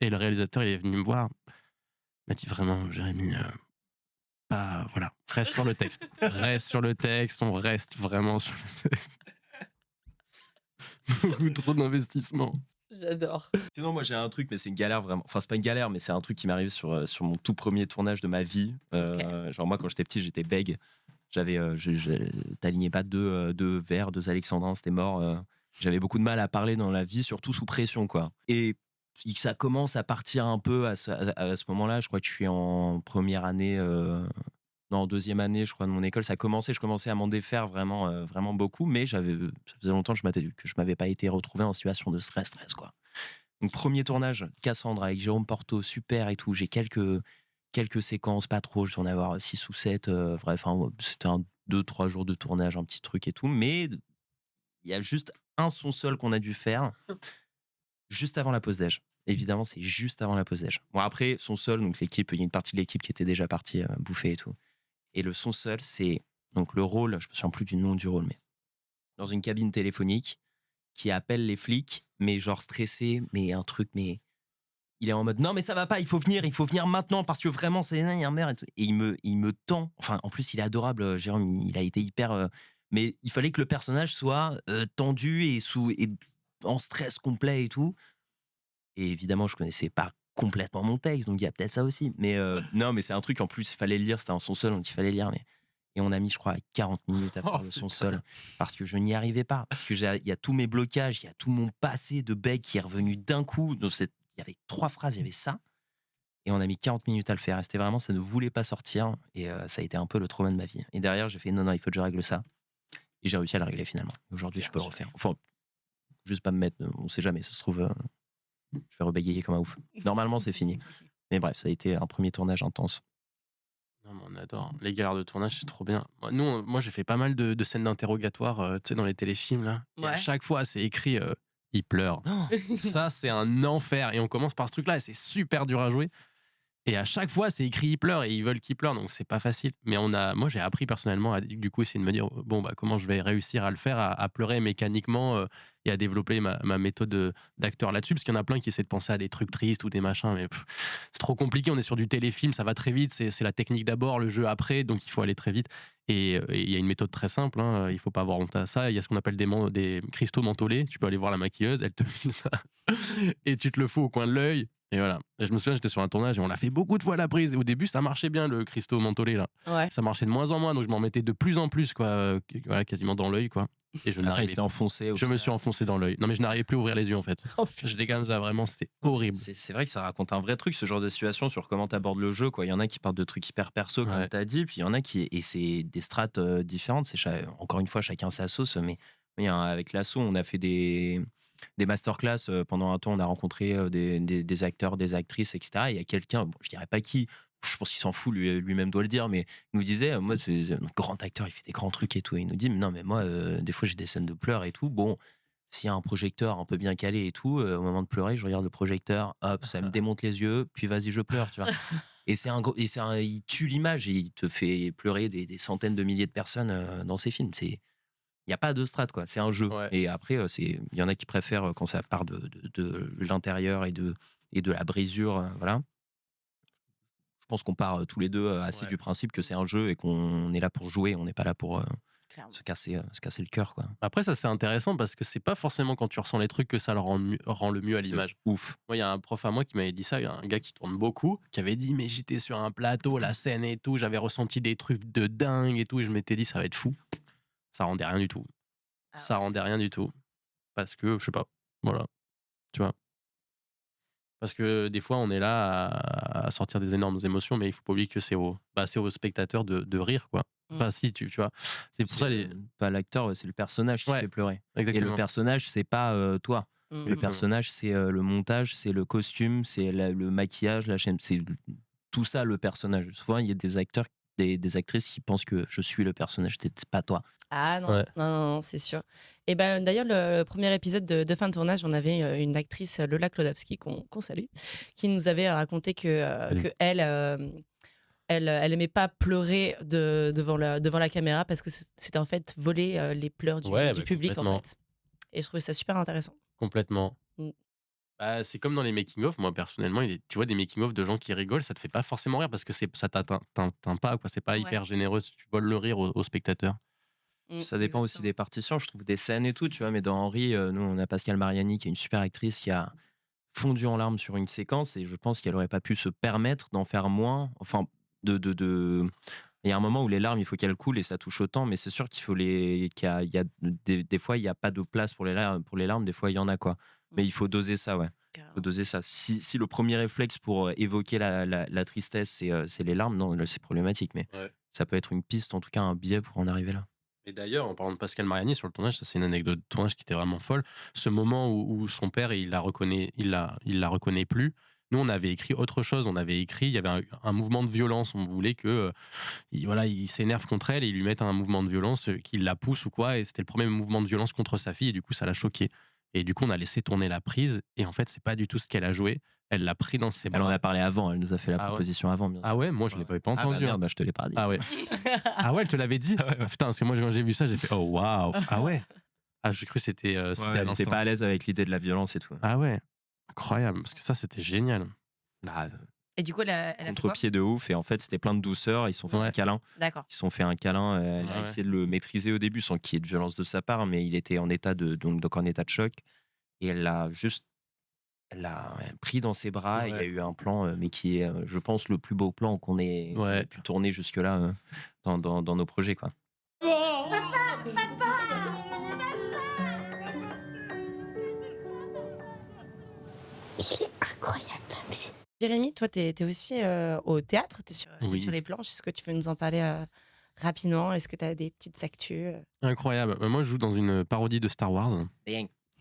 Et le réalisateur, il est venu me voir. Il m'a dit vraiment, Jérémy, voilà, reste sur le texte. Reste sur le texte, on reste vraiment sur le texte. Beaucoup trop d'investissement. J'adore. Sinon, moi j'ai un truc, mais c'est une galère vraiment. Enfin, c'est pas une galère, mais c'est un truc qui m'arrive sur mon tout premier tournage de ma vie. Genre, moi quand j'étais petit, j'étais bègue. T'alignais pas deux verres, deux alexandrins, c'était mort. J'avais beaucoup de mal à parler dans la vie, surtout sous pression, quoi. Et ça commence à partir un peu à ce moment-là. Je crois que je suis en première année, en deuxième année, je crois, de mon école. Je commençais à m'en défaire vraiment, vraiment beaucoup, mais ça faisait longtemps que je m'avais pas été retrouvé en situation de stress, quoi. Donc, premier tournage, Cassandre avec Jérôme Porto, super et tout. J'ai quelques séquences, pas trop, je dois en avoir 6 ou 7. Bref, c'était 2-3 jours de tournage, un petit truc et tout. Mais il y a juste un son seul qu'on a dû faire juste avant la pause déj. Évidemment, c'est juste avant la pause déj. Bon, après, son seul, donc l'équipe, il y a une partie de l'équipe qui était déjà partie bouffer et tout. Et le son seul, c'est donc le rôle, je me souviens plus du nom du rôle, mais dans une cabine téléphonique qui appelle les flics, mais genre stressé, mais un truc, mais il est en mode non, mais ça va pas, il faut venir maintenant parce que vraiment, il y a un merde. Et il me tend, enfin, en plus, il est adorable, Jérôme, il a été hyper. Mais il fallait que le personnage soit tendu et en stress complet et tout. Et évidemment, je connaissais pas complètement mon texte, donc il y a peut-être ça aussi. Mais non, mais c'est un truc, en plus, il fallait le lire, c'était un son seul, donc il fallait lire. Et on a mis, je crois, 40 minutes à faire le son seul, parce que je n'y arrivais pas. Parce qu'il y a tous mes blocages, il y a tout mon passé de bec qui est revenu d'un coup. Donc il y avait 3 phrases, il y avait ça. Et on a mis 40 minutes à le faire. Et c'était vraiment, ça ne voulait pas sortir. Et ça a été un peu le trauma de ma vie. Et derrière, j'ai fait non, il faut que je règle ça. Et j'ai réussi à le régler finalement. Aujourd'hui, je peux le refaire. Enfin, juste pas me mettre, on sait jamais, ça se trouve, je vais rebégayer comme un ouf. Normalement, c'est fini. Mais bref, ça a été un premier tournage intense. Non, mais on adore. Les galères de tournage, c'est trop bien. Moi, j'ai fait pas mal de scènes d'interrogatoire, tu sais, dans les téléfilms, là. Et à chaque fois, c'est écrit il pleure. Ça, c'est un enfer. Et on commence par ce truc-là, et c'est super dur à jouer. Et à chaque fois, c'est écrit il pleure, et ils veulent qu'il pleure, donc c'est pas facile. Mais moi, j'ai appris personnellement à, du coup, essayer de me dire bon, comment je vais réussir à le faire, à pleurer mécaniquement et à développer ma méthode d'acteur là-dessus, parce qu'il y en a plein qui essaient de penser à des trucs tristes ou des machins, mais c'est trop compliqué. On est sur du téléfilm, ça va très vite, c'est la technique d'abord, le jeu après, donc il faut aller très vite. Et il y a une méthode très simple, hein, il faut pas avoir honte à ça. Il y a ce qu'on appelle des cristaux mentholés. Tu peux aller voir la maquilleuse, elle te file ça et tu te le fous au coin de l'œil. Et voilà. Et je me souviens, j'étais sur un tournage et on l'a fait beaucoup de fois à la prise. Et au début, ça marchait bien, le cristaux mentholé là. Ouais. Ça marchait de moins en moins, donc je m'en mettais de plus en plus, quoi, voilà, quasiment dans l'œil, quoi. Et je n'arrivais enfoncé. Je me suis enfoncé dans l'œil. Non, mais je n'arrivais plus à ouvrir les yeux en fait. J'étais comme ça, vraiment, c'était horrible. C'est vrai que ça raconte un vrai truc, ce genre de situation, sur comment tu abordes le jeu, quoi. Il y en a qui parlent de trucs hyper perso, comme tu as dit, puis il y en a qui. Et c'est des strates différentes. Encore une fois, chacun sa sauce. Mais avec l'assaut, on a fait des masterclass. Pendant un temps, on a rencontré des acteurs, des actrices, etc. Et il y a quelqu'un, bon, je dirais pas qui, je pense qu'il s'en fout, lui-même doit le dire, mais il nous disait, moi, c'est un grand acteur, il fait des grands trucs et tout. Et il nous dit, mais non, mais moi, des fois, j'ai des scènes de pleurs et tout. Bon, s'il y a un projecteur un peu bien calé et tout, au moment de pleurer, je regarde le projecteur, hop, ça me démonte les yeux, puis vas-y, je pleure, tu vois. Et il tue l'image et il te fait pleurer des centaines de milliers de personnes dans ses films. Il n'y a pas de strat, quoi. C'est un jeu. Ouais. Et après, il y en a qui préfèrent quand ça part de l'intérieur et de la brisure. Voilà. Je pense qu'on part tous les deux assez du principe que c'est un jeu et qu'on est là pour jouer. On n'est pas là pour se casser le cœur, quoi. Après, ça, c'est intéressant parce que c'est pas forcément quand tu ressens les trucs que ça rend le mieux à l'image. Ouf. Moi, il y a un prof à moi qui m'avait dit ça, il y a un gars qui tourne beaucoup, qui avait dit, mais j'étais sur un plateau, la scène et tout, j'avais ressenti des trucs de dingue et tout, et je m'étais dit, ça va être fou. Ça rendait rien du tout. Ça rendait rien du tout. Parce que, je sais pas, voilà, tu vois. Parce que des fois, on est là à sortir des énormes émotions, mais il faut pas oublier que c'est aux spectateurs de rire, quoi. Enfin, si, tu vois. C'est pour ça pas l'acteur, c'est le personnage qui fait pleurer. Exactement. Et le personnage, c'est pas toi. Le personnage, c'est le montage, c'est le costume, c'est le maquillage, la chaîne, c'est tout ça le personnage. Souvent, il y a des acteurs, des actrices qui pensent que je suis le personnage, c'est pas toi. Ah non, non, c'est sûr. Et ben d'ailleurs, le premier épisode de fin de tournage, on avait une actrice, Lola Klodowski, qu'on salue, qui nous avait raconté que elle aimait pas pleurer devant la caméra parce que c'était en fait voler les pleurs du public, en fait. Et je trouvais ça super intéressant. Complètement. Bah, c'est comme dans les making-of. Moi, personnellement, tu vois des making-of de gens qui rigolent, ça te fait pas forcément rire parce que ça t'atteint pas, quoi. C'est pas hyper généreux. Tu voles le rire aux spectateurs. Ça dépend aussi des partitions, je trouve, des scènes et tout, tu vois. Mais dans Henri, nous, on a Pascal Mariani, qui est une super actrice, qui a fondu en larmes sur une séquence, et je pense qu'elle aurait pas pu se permettre d'en faire moins. Enfin, il y a un moment où les larmes, il faut qu'elles coulent et ça touche autant, mais c'est sûr qu'il faut des fois, il n'y a pas de place pour les larmes, des fois, il y en a, quoi. Mais il faut doser ça, ouais. Il faut doser ça. Si le premier réflexe pour évoquer la tristesse, c'est les larmes, non, là, c'est problématique, mais ça peut être une piste, en tout cas, un biais pour en arriver là. Et d'ailleurs, en parlant de Pascal Mariani sur le tournage, ça c'est une anecdote de tournage qui était vraiment folle. Ce moment où son père, il la reconnaît plus. Nous, on avait écrit autre chose. On avait écrit, il y avait un mouvement de violence. On voulait que, il s'énerve contre elle et il lui mette un mouvement de violence, qu'il la pousse ou quoi. Et c'était le premier mouvement de violence contre sa fille. Et du coup, ça l'a choqué. Et du coup, on a laissé tourner la prise. Et en fait, c'est pas du tout ce qu'elle a joué. Elle l'a pris dans ses bras. Elle en a parlé avant. Elle nous a fait la proposition avant. Bien sûr. Ah ouais, moi je l'avais pas entendu. Bah merde, je te l'ai pas dit. Ah ouais. Ah ouais, elle te l'avait dit. Putain, parce que moi quand j'ai vu ça, j'ai fait oh waouh. Ah ouais. Ah j'ai cru que c'était. Elle n'était pas à l'aise avec l'idée de la violence et tout. Ah ouais. Incroyable, parce que ça c'était génial. Et du coup, elle a contre-pied de ouf, et en fait c'était plein de douceur. Ils se sont fait un câlin. D'accord. Ils se sont fait un câlin. Elle a essayé de le maîtriser au début sans qu'il y ait de violence de sa part, mais il était en état donc en état de choc, et elle l'a pris dans ses bras. Et il y a eu un plan, mais qui est, je pense, le plus beau plan qu'on ait pu tourner jusque-là dans nos projets, quoi. Il est incroyable, papy. Jérémy, toi, t'es aussi au théâtre, t'es sur les planches. Est-ce que tu veux nous en parler rapidement? Est-ce que tu as des petites actus? Incroyable. Moi, je joue dans une parodie de Star Wars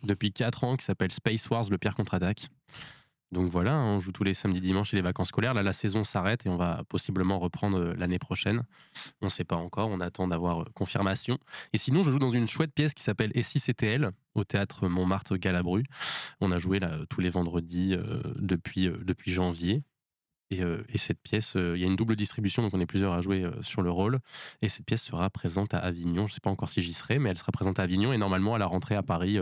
depuis 4 ans qui s'appelle Space Wars, le pire contre-attaque. Donc voilà, on joue tous les samedis, dimanches et les vacances scolaires. Là, la saison s'arrête et on va possiblement reprendre l'année prochaine. On ne sait pas encore, on attend d'avoir confirmation. Et sinon, je joue dans une chouette pièce qui s'appelle Et si c'était elle, au théâtre Montmartre-Galabru. On a joué là tous les vendredis depuis janvier. Et cette pièce, il y a une double distribution, donc on est plusieurs à jouer sur le rôle. Et cette pièce sera présente à Avignon. Je ne sais pas encore si j'y serai, mais elle sera présente à Avignon et normalement à la rentrée à Paris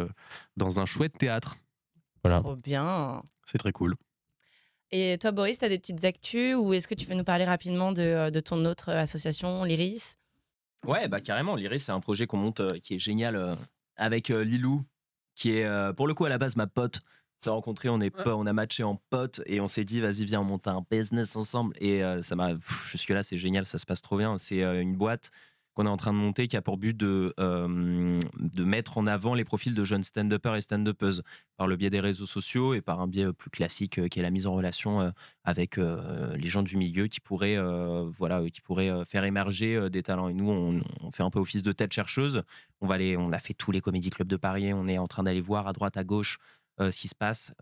dans un chouette théâtre. Voilà. Trop bien. C'est très cool. Et toi, Boris, tu as des petites actus ou est-ce que tu veux nous parler rapidement de ton autre association, l'Iris? Ouais, bah carrément. L'Iris, c'est un projet qu'on monte qui est génial avec Lilou, qui est pour le coup à la base ma pote. On s'est rencontrés, on a matché en pote et on s'est dit vas-y viens on monte un business ensemble, et ça m'a jusque là c'est génial, ça se passe trop bien. C'est une boîte qu'on est en train de monter qui a pour but de mettre en avant les profils de jeunes stand-uppers et stand-uppeuses par le biais des réseaux sociaux et par un biais plus classique qui est la mise en relation avec les gens du milieu qui pourraient faire émerger des talents. Et nous on fait un peu office de tête chercheuse. On a fait tous les comédie clubs de Paris, on est en train d'aller voir à droite à gauche ce qui se passe,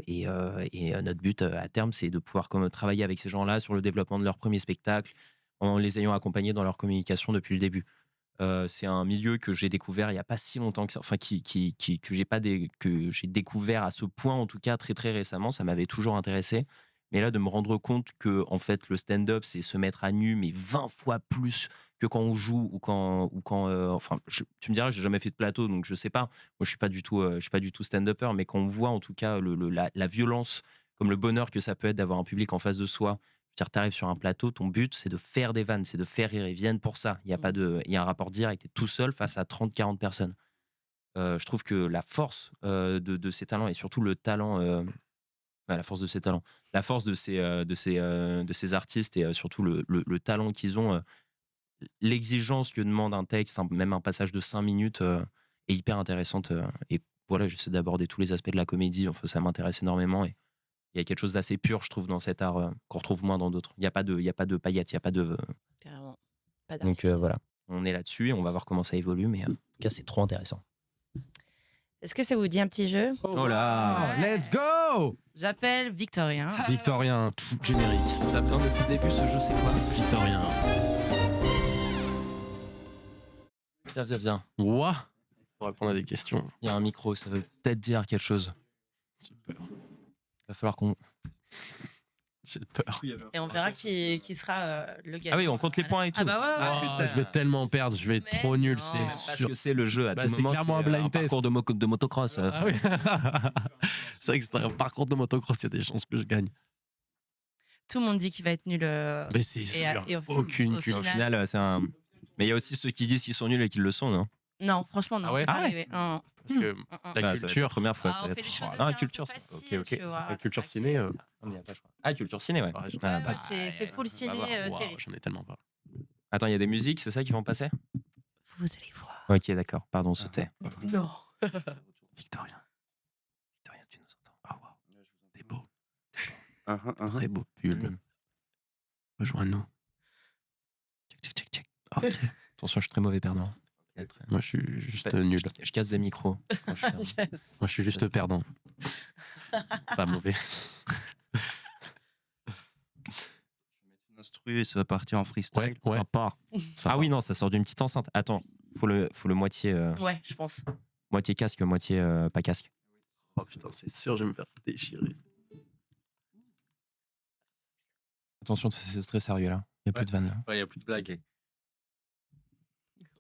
et notre but à terme c'est de pouvoir travailler avec ces gens-là sur le développement de leur premier spectacle en les ayant accompagnés dans leur communication depuis le début. C'est un milieu que j'ai découvert il n'y a pas si longtemps que ça, enfin que j'ai découvert à ce point en tout cas très très récemment. Ça m'avait toujours intéressé, Mais là, de me rendre compte que en fait, le stand-up, c'est se mettre à nu, mais 20 fois plus que quand on joue ou quand enfin, tu me diras, j'ai jamais fait de plateau, donc je sais pas. Moi, je suis pas du tout stand-upper, mais quand on voit en tout cas la violence, comme le bonheur que ça peut être d'avoir un public en face de soi. C'est-à-dire, t'arrives sur un plateau, ton but, c'est de faire des vannes, c'est de faire rire. Ils viennent pour ça. Il y a un rapport direct. T'es tout seul face à 30-40 personnes. Je trouve que la force de ces talents et surtout le talent, la force de ces talents, la force de ces artistes et surtout le talent qu'ils ont, l'exigence que demande un texte, même un passage de 5 minutes est hyper intéressante. Et voilà, j'essaie d'aborder tous les aspects de la comédie. Enfin, ça m'intéresse énormément. Et il y a quelque chose d'assez pur, je trouve, dans cet art qu'on retrouve moins dans d'autres. Il n'y a pas de paillettes, il n'y a pas de. Carrément. Pas Donc d'artifice. voilà, on est là-dessus et on va voir comment ça évolue. Mais en tout cas, c'est trop intéressant. Est-ce que ça vous dit un petit jeu? Oh là, let's go! J'appelle Victorien. Victorien, tout générique. J'ai besoin depuis le début, ce jeu, c'est quoi? Victorien. Viens. Ouah! Pour répondre à des questions. Il y a un micro, ça veut peut-être dire quelque chose. J'ai peur. Il va falloir qu'on. J'ai peur. Et on verra qui sera le gagnant. Ah oui, on compte les points et tout. Ah bah ouais. Oh, je vais tellement perdre, je vais être trop nul, non. c'est Parce sûr. que c'est le jeu. À Bah, tout c'est moment, clairement un c'est blind test. parcours de motocross. Ah oui. C'est vrai que c'est un parcours de motocross, il y a des chances que je gagne. Tout le monde dit qu'il va être nul. Mais c'est et sûr, au aucune Au culture. final, c'est un. Mais il y a aussi ceux qui disent qu'ils sont nuls et qu'ils le sont, non? Non, franchement, non. Ah ouais c'est pas Ah ouais. arrivé. Non. Parce que Bah, la ça va être la culture, première fois, Ah, ça on va fait être. des choses Ah, aussi un culture. peu faciles, Ok, ok. tu vois. la culture ciné. Ah, culture ciné, ouais. Ouais, Ah, Ouais, bah, c'est full ciné Waouh, série. j'en ai tellement pas. Attends, il y a des musiques, c'est ça qui vont passer? Vous allez voir. Ok, d'accord. Pardon, on se tait. Non. Victorien. Victorien, tu nous entends? Ah waouh. T'es beau. Uh-huh. Très beau pull. Rejoins-nous. Check. Ok. Attention, je suis très mauvais perdant. Moi, je suis juste nul. Je casse des micros. Quand je perds. Yes. Moi, je suis juste perdant. Pas mauvais. Une instru et ça va partir en freestyle. Ouais. Ça part. Ah oui, non, ça sort d'une petite enceinte. Attends, faut le moitié, Ouais, je pense. moitié casque, moitié pas casque. Oh putain, c'est sûr, je vais me faire déchirer. Attention, c'est très sérieux là. Il n'y a plus de vanne là. Ouais, il n'y a plus de blague.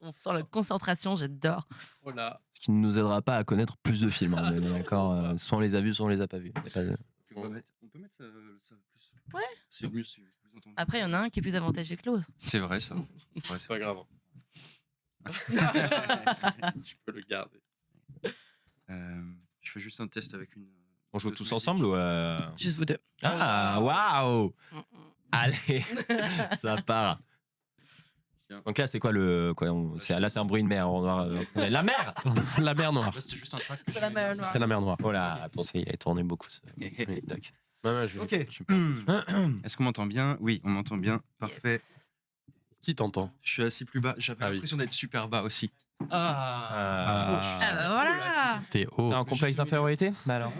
On sent la concentration, j'adore. Oh là. Ce qui ne nous aidera pas à connaître plus de films. On est d'accord. Soit on les a vus, soit on les a pas vus. Y a pas de- On peut mettre ça plus. Ouais. C'est mieux si vous entendez. Après, il y en a un qui est plus avantageux que l'autre. C'est vrai ça. C'est pas grave. Tu peux le garder. Je fais juste un test avec une. On joue tous ensemble ou Juste vous deux. Ah, waouh! Allez, ça part. Donc là, c'est quoi le. Là, c'est un bruit de mer. La mer! La mer noire. Là, c'était juste un track. C'est la mer noire. C'est la mer noire. Oh là, attention, il a tourné beaucoup ce TikTok. Ok. Est-ce qu'on m'entend bien? Oui, on m'entend bien. Parfait. Qui t'entend? Je suis assis plus bas. J'avais Ah oui. l'impression d'être super bas aussi. Ah bah voilà. T'es haut. T'as un complexe d'infériorité? Bah alors.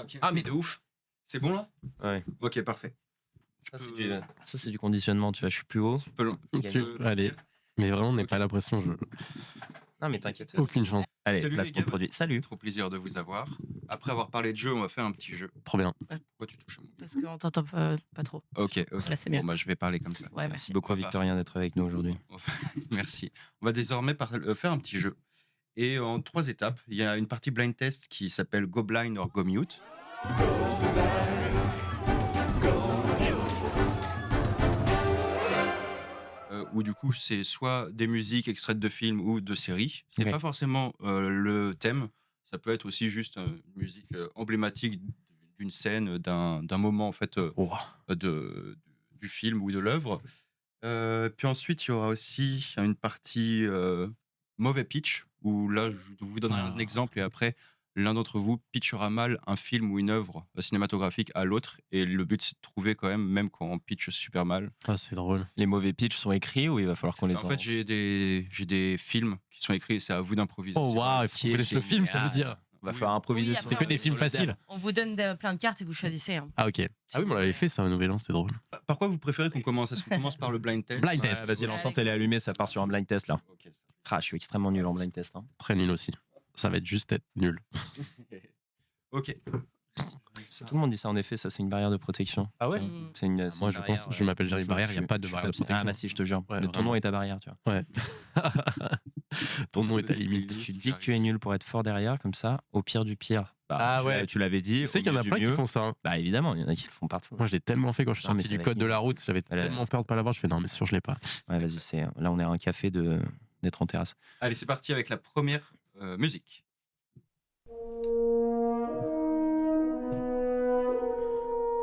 Ok. Ah, mais de ouf! C'est bon là? Ouais. Ok, parfait. Ça, c'est du conditionnement, tu vois. Je suis plus haut. Allez. Mais vraiment, on n'est pas l'impression. Non, mais t'inquiète. Aucune chance. Allez, Salut, place les pour le gars. produit. Salut. Trop plaisir de vous avoir. Après avoir parlé de jeu, on va faire un petit jeu. Trop bien. Pourquoi tu touches à mon Parce qu'on t'entend pas trop. Ok. Là, c'est mieux. Bon, bah, je vais parler comme ça. Ouais, Merci merci. beaucoup à Victorien d'être avec nous aujourd'hui. Merci. On va désormais faire un petit jeu. Et en 3 étapes, il y a une partie blind test qui s'appelle Go Blind or Go Mute. Où du coup, c'est soit des musiques extraites de films ou de séries. C'est Ouais. pas forcément le thème. Ça peut être aussi juste une musique emblématique d'une scène, d'un moment en fait du film ou de l'œuvre. Puis ensuite, il y aura aussi une partie mauvais pitch, où là, je vous donnerai un exemple et après, l'un d'entre vous pitchera mal un film ou une œuvre cinématographique à l'autre. Et le but, c'est de trouver quand même quand on pitch super mal. Ah, c'est drôle. Les mauvais pitchs sont écrits ou il va falloir qu'on les En fait, j'ai des films qui sont écrits et c'est à vous d'improviser. Oh waouh, il faut qu'on connaisse le film, ça veut dire. Il va falloir improviser. Oui, sur- après, C'est que des films faciles. On vous donne plein de cartes et vous choisissez. Hein. Ah, ok. Ah oui, mais on l'avait fait ça au Nouvel An, c'était drôle. Par quoi vous préférez qu'on commence? Est-ce qu'on commence par le blind test? Blind Ouais, test. vas-y, l'enceinte elle est allumée, ça part sur un blind test là. Ok, ça- Ah, je suis extrêmement nul en blind test. Hein. Très nul aussi. Ça va être juste être nul. Ok. Tout le monde dit ça en effet, ça c'est une barrière de protection. Ah ouais C'est une, Moi je pense, je m'appelle Jérémy Barrière, il n'y a pas de barrière de protection. Ah bah si, je te jure. Ouais, ton vraiment. nom est ta barrière, tu vois. Ouais. Ton nom est ta limite. Tu dis que tu es nul pour être fort derrière, comme ça, au pire du pire. Bah, Ah tu ouais. l'as- Tu l'avais dit. Tu sais au qu'il y en a mieux du plein qui mieux. font ça. Hein. Bah évidemment, il y en a qui le font partout. Moi je l'ai tellement fait quand je suis Non, mais sorti ça du va code être de la route, j'avais Voilà. tellement peur de pas l'avoir, je fais non mais sûr je l'ai pas. Ouais, vas-y, là on est à un café d'être en terrasse. Allez, c'est parti avec la première musique.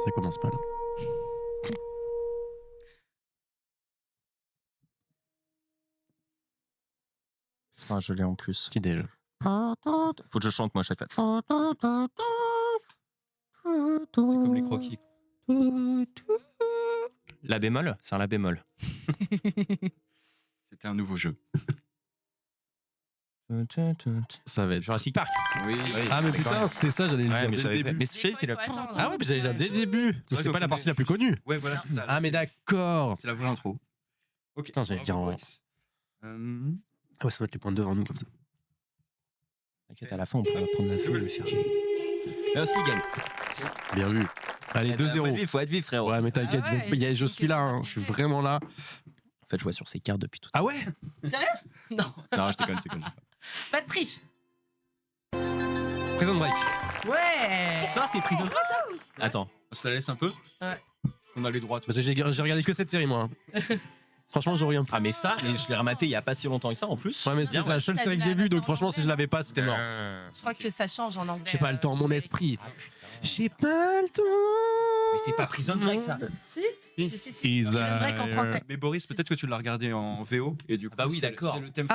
Ça commence mal. Putain, je l'ai en plus. Qui déjà? Faut que je chante moi à chaque fois. C'est comme les croquis. La bémol, c'est un la bémol. C'était un nouveau jeu. Ça va être Jurassic Park. Oui. Ah mais putain, c'était ça, j'allais le Ouais, dire mais dès le j'avais début. mais je sais, c'est le. Ah ouais, mais j'allais le dire dès le début. vrai C'est qu'on pas la connaît partie la plus connue. Ouais, voilà, c'est ça. Ah mais d'accord. C'est la vraie intro. Ok. Putain, j'allais dire en- Boris. Ah ouais, ça doit être les points devant nous comme ça. T'inquiète, à la fin on pourra prendre la feuille et le faire. Là, c'est gagne. Bien vu. Allez, 2-0. Faut être vif, frérot. Ouais, mais t'inquiète, Ah ouais, je suis là, hein, je suis vraiment là. En fait, je vois sur ces cartes depuis tout à Ah ouais? Sérieux? Non, l'heure. Non, je déconne. pas de triche. Prison Break. Ouais. Ça, c'est Prison Break, ça? Attends. On se la laisse un peu? Ouais. On a les droits. Parce que j'ai regardé que cette série, moi. Franchement, je regarde. Ah, mais ça, je l'ai rematé il y a pas si longtemps que ça en plus. Ouais, mais c'est la seule série que j'ai vue, donc franchement, si je l'avais pas, c'était mort. Je crois que ça change en anglais. J'ai pas le temps, mon esprit. J'ai pas le temps. Mais c'est pas Prison Break, ça. Si. Prison Break en français. Mais Boris, peut-être que tu l'as regardé en VO et du coup. Bah oui, c'est- d'accord. C'est le thème.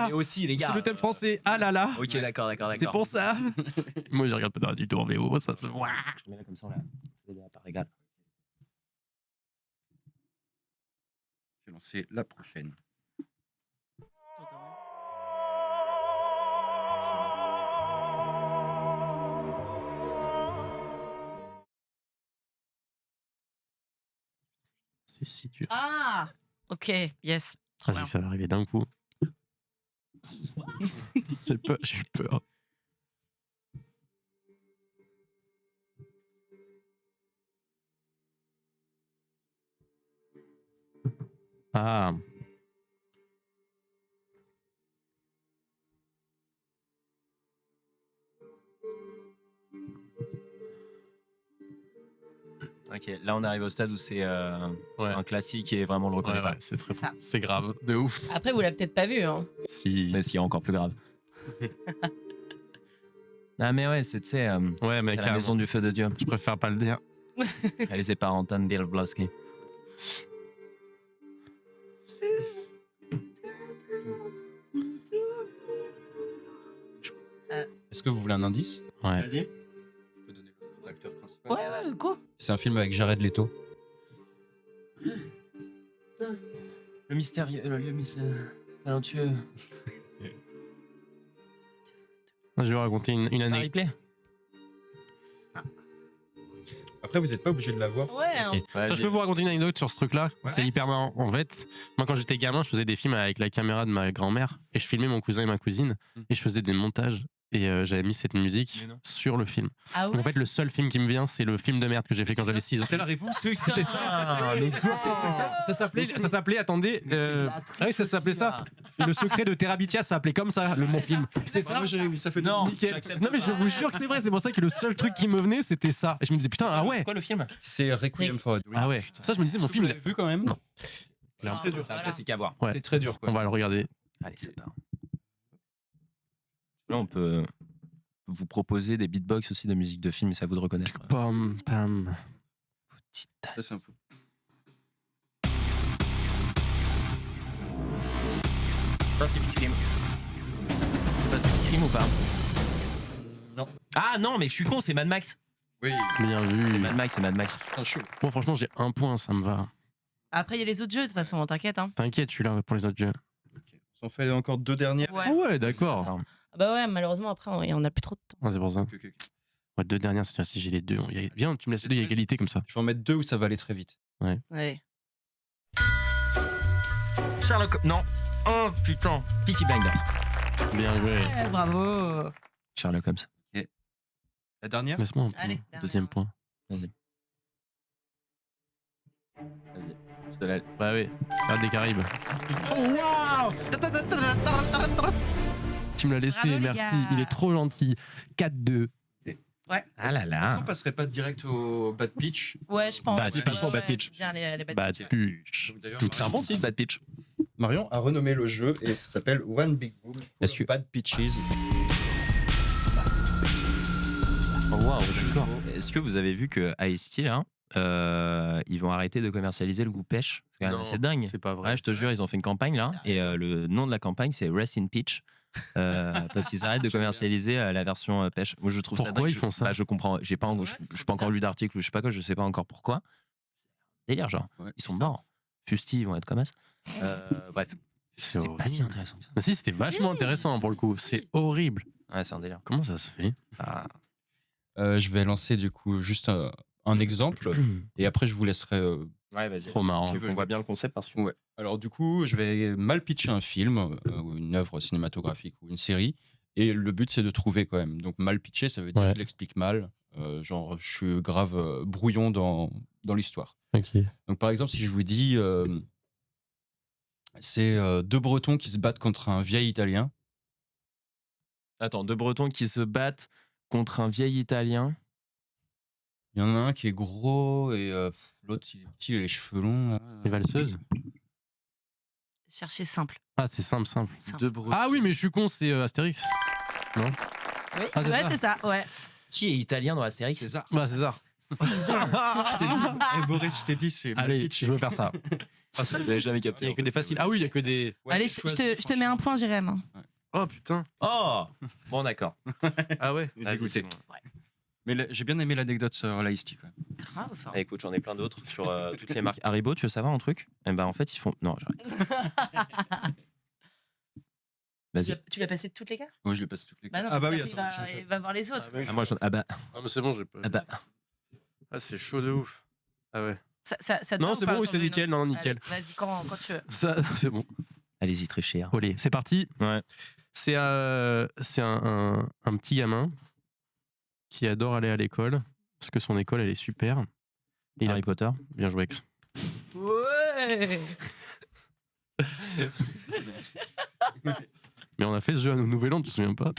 Mais aussi, les gars. C'est le thème français. Ah là là. Ok, d'accord. C'est pour ça. Moi, je regarde pas du tout en VO, ça se voit. Je mets là comme ça, là. Par égal. Je vais lancer la prochaine. C'est si dur. Ah. Ok. Yes. Vas-y, ça va arriver d'un coup. J'ai eu peur. Ah. Ok, là on arrive au stade où c'est un classique et vraiment on le reconnaît Ouais, pas. ouais, c'est très fort. C'est grave, de ouf. Après, vous l'avez peut-être pas vu, hein. Si. Mais s'il y a encore plus grave. Ah mais ouais, c'est tu sais, Ouais, mais c'est la carrément. maison du feu de Dieu. Je préfère pas le dire. Réalisé par Anton Bill Blosky. Est-ce que vous voulez un indice? Ouais. Vas-y. Je peux donner l'acteur principal. Ouais, quoi? C'est un film avec Jared Leto. Le mystérieux, le talentueux. Je vais raconter une C'est un année. replay. Après, vous n'êtes pas obligé de la voir. Ouais. hein. Attends, je peux vous raconter une anecdote sur ce truc-là? Ouais. C'est hyper marrant. En fait, moi, quand j'étais gamin, je faisais des films avec la caméra de ma grand-mère et je filmais mon cousin et ma cousine et je faisais des montages et j'avais mis cette musique Mais non. sur le film. Ah Donc, ouais. en fait, le seul film qui me vient, c'est le film de merde que j'ai fait quand j'avais 6 ans. C'était la réponse? C'était ça. Ça s'appelait, attendez, ah oui, ça s'appelait ça. Le secret de Terabithia, ça s'appelait comme ça, mon film. C'est ça. Moi, Jérémy, ça fait Non. Nickel. j'accepte Non mais je pas. vous jure que c'est vrai, c'est pour ça que le seul truc qui me venait c'était ça. Et je me disais putain, ah ouais. C'est quoi le film? C'est Requiem for a Dream. Ah ouais. Ça je me disais mon film. Vous l'avez vu quand même? Non. C'est très dur. Après, c'est qu'à voir. Ouais. C'est très dur. Quoi. On va le regarder. Allez, c'est part. Là, on peut vous proposer des beatbox aussi de musique de film et ça vous de reconnaître. Pam pam. Ça, c'est un peu. Ça, c'est crime. Ça, c'est crime ou pas? Non. Ah non, mais je suis con, c'est Mad Max. Oui. Bien vu. Mad Max, c'est Mad Max. Bon franchement j'ai un point, ça me va. Après, il y a les autres jeux, de toute façon, t'inquiète. Hein. T'inquiète, je suis là pour les autres jeux. On fait encore 2 dernières. Ouais. Ah ouais, d'accord. Attends. Bah ouais, malheureusement, après, on a plus trop de temps. Ah, c'est pour ça. Ok, ok, ok. Ouais, 2 dernières, cette fois-ci j'ai les 2. Viens, tu me laisses les 2, il y a égalité comme ça. Je vais en mettre 2 où ça va aller très vite. Allez. Sherlock. Non. Oh putain. Peaky Blinders. Bien joué. Bravo. Sherlock Holmes. La dernière. Laisse-moi un point. Allez, Deuxième point. Vas-y. Je te la... Bah oui, Pirates des Caraïbes. Oh waouh! Tu me l'as laissé, Bravo, les merci. gars. Il est trop gentil. 4-2. Ouais. Ah là Est-ce là. qu'on passerait pas direct au Bad Pitch? Ouais, je pense. Vas-y, passons au Bad Pitch. c'est bien les Bad Bad Pitch. Pitch. D'ailleurs, C'est un bon titre, Bad Pitch. Marion a renommé le jeu et ça s'appelle One Big Boom Est-ce for que- Bad Pitches. Oh waouh, d'accord. Est-ce que vous avez vu que Ice-T, là, ils vont arrêter de commercialiser le goût pêche? Non, C'est dingue. C'est pas vrai. Ouais, je te jure, ils ont fait une campagne là, et le nom de la campagne c'est Rest in Peach, parce qu'ils arrêtent de commercialiser la version pêche. Moi je trouve ça Pourquoi dingue. ils font ça? Bah, je comprends, j'ai pas, j'ai pas encore lu d'article ou je sais pas quoi, je sais pas encore pourquoi. Délire genre, Ouais. ils sont morts. Fusti, ils vont être comme ça. Bref, C'est c'était pas si horrible. intéressant que ça. Mais si, c'était vachement intéressant pour le coup. C'est horrible. Ouais, c'est un délire. Comment ça se fait? Ah, Je vais lancer du coup juste un exemple et après je vous laisserai. ouais, vas-y. Trop marrant. Tu veux qu'on voit bien le concept parce que. Ouais. Alors du coup, je vais mal pitcher un film, ou une œuvre cinématographique ou une série, et le but c'est de trouver quand même. Donc mal pitcher, ça veut dire que je l'explique mal, genre je suis grave brouillon dans l'histoire. Ok. Donc par exemple, si je vous dis, c'est deux Bretons qui se battent contre un vieil Italien. Attends, deux Bretons qui se battent contre un vieil Italien. Il y en a un qui est gros et l'autre il est petit, il a les cheveux longs. Là. Les valseuses? Chercher simple. Ah, c'est simple, simple. Deux Bretons. Ah oui, mais je suis con, c'est Astérix. Non? Oui, Ah, c'est ouais, ça. c'est ça, ouais. Qui est italien dans Astérix? César. Bah, César. Je t'ai dit, Boris, je t'ai dit, c'est mal Allez, pitché. je veux faire ça. Ah, ça, je l'avais jamais capté. Il y a que des faciles. Ah oui, il y a que des. Ouais, Allez, tu je choisis, te mets un point, Jérém. Oh putain. Oh bon, d'accord. Ah ouais. Vas-y, Vas-y, c'est bon. bon. Mais j'ai bien aimé l'anecdote sur l'Ice-T quand même. Grave, enfin. Ah, écoute, j'en ai plein d'autres sur toutes les marques. Haribo, tu veux savoir un truc? Eh ben, en fait, ils font. Non, j'arrête. Vas-y. Tu l'as passé de toutes les cartes? Moi, je l'ai passé toutes les Bah non, Ah bah parce oui, qu'après, attends. il va voir les autres. Ah, moi, ah bah. Ah, mais c'est bon, j'ai pas. Ah bah. Ah, c'est chaud de ouf. Ah ouais. Ça Non, te va c'est ou pas, bon, oui, c'est t'en veux une nickel, autre? non, nickel. Allez, vas-y, quand tu veux. Ça, c'est bon. Allez-y, très cher. Allez, c'est parti. Ouais. C'est un petit gamin qui adore aller à l'école parce que son école, elle est super. Il Harry Potter. Bien joué, Ex. Ouais. Mais on a fait ce jeu à Nouvel An, tu te souviens pas?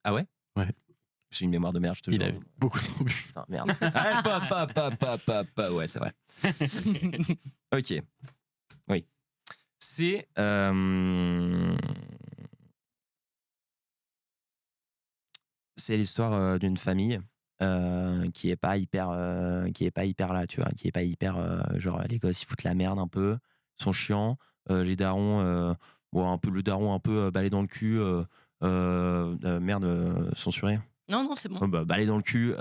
Ah ouais? Ouais. J'ai une mémoire de merde, je te Il jure. avait beaucoup trop bu. Putain, merde. Ah, pas. Ouais, c'est vrai. Ok. Oui. C'est. C'est l'histoire d'une famille qui est pas hyper là, tu vois, qui est pas hyper genre les gosses ils foutent la merde un peu, ils sont chiants, les darons bon, un peu le daron un peu balai dans le cul merde censuré. Non, c'est bon. Bah, balai dans le cul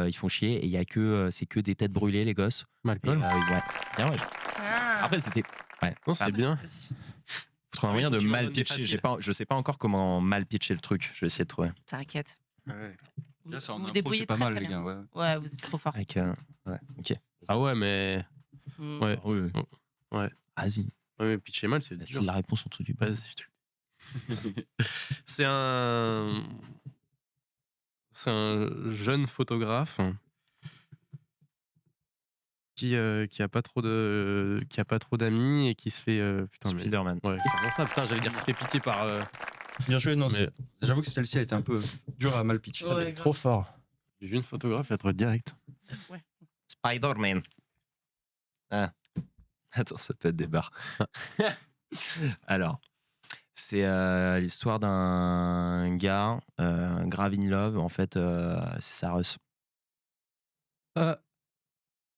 ils font chier et il y a que c'est que des têtes brûlées les gosses. Malcolm. Ouais. Bien, ouais. Tiens. Après c'était ouais. Non, c'est bien. Faut trouver un moyen faut de que tu m'en mal donnes des pitcher. faciles. Je sais pas encore comment mal pitcher le truc. Je vais essayer de trouver. T'inquiète. Ouais. Vous Là, c'est en vous impro, débrouillez c'est pas très, mal, très les bien. gars. Ouais. Ouais, vous êtes trop fort. Avec ouais. Ok. Ah ouais, mais. Mm. Ouais. Oui. Ouais. Vas-y. Ouais, mais pitcher mal, c'est dur. La réponse en dessous du bas. Vas-y, je te le dis. C'est un jeune photographe qui a pas trop d'amis et qui se fait putain mais Spider-Man. ouais, carrément ça, putain, j'allais dire qu'il se fait piquer par Bien joué, non. mais J'avoue que celle-ci, elle était un peu dure à mal pitcher. Ouais, trop fort. Le jeune photographe, il a trouvé direct. Spider-Man. Ah. Attends, ça peut être des barres. Alors, c'est l'histoire d'un gars grave in love. En fait, c'est sa russe.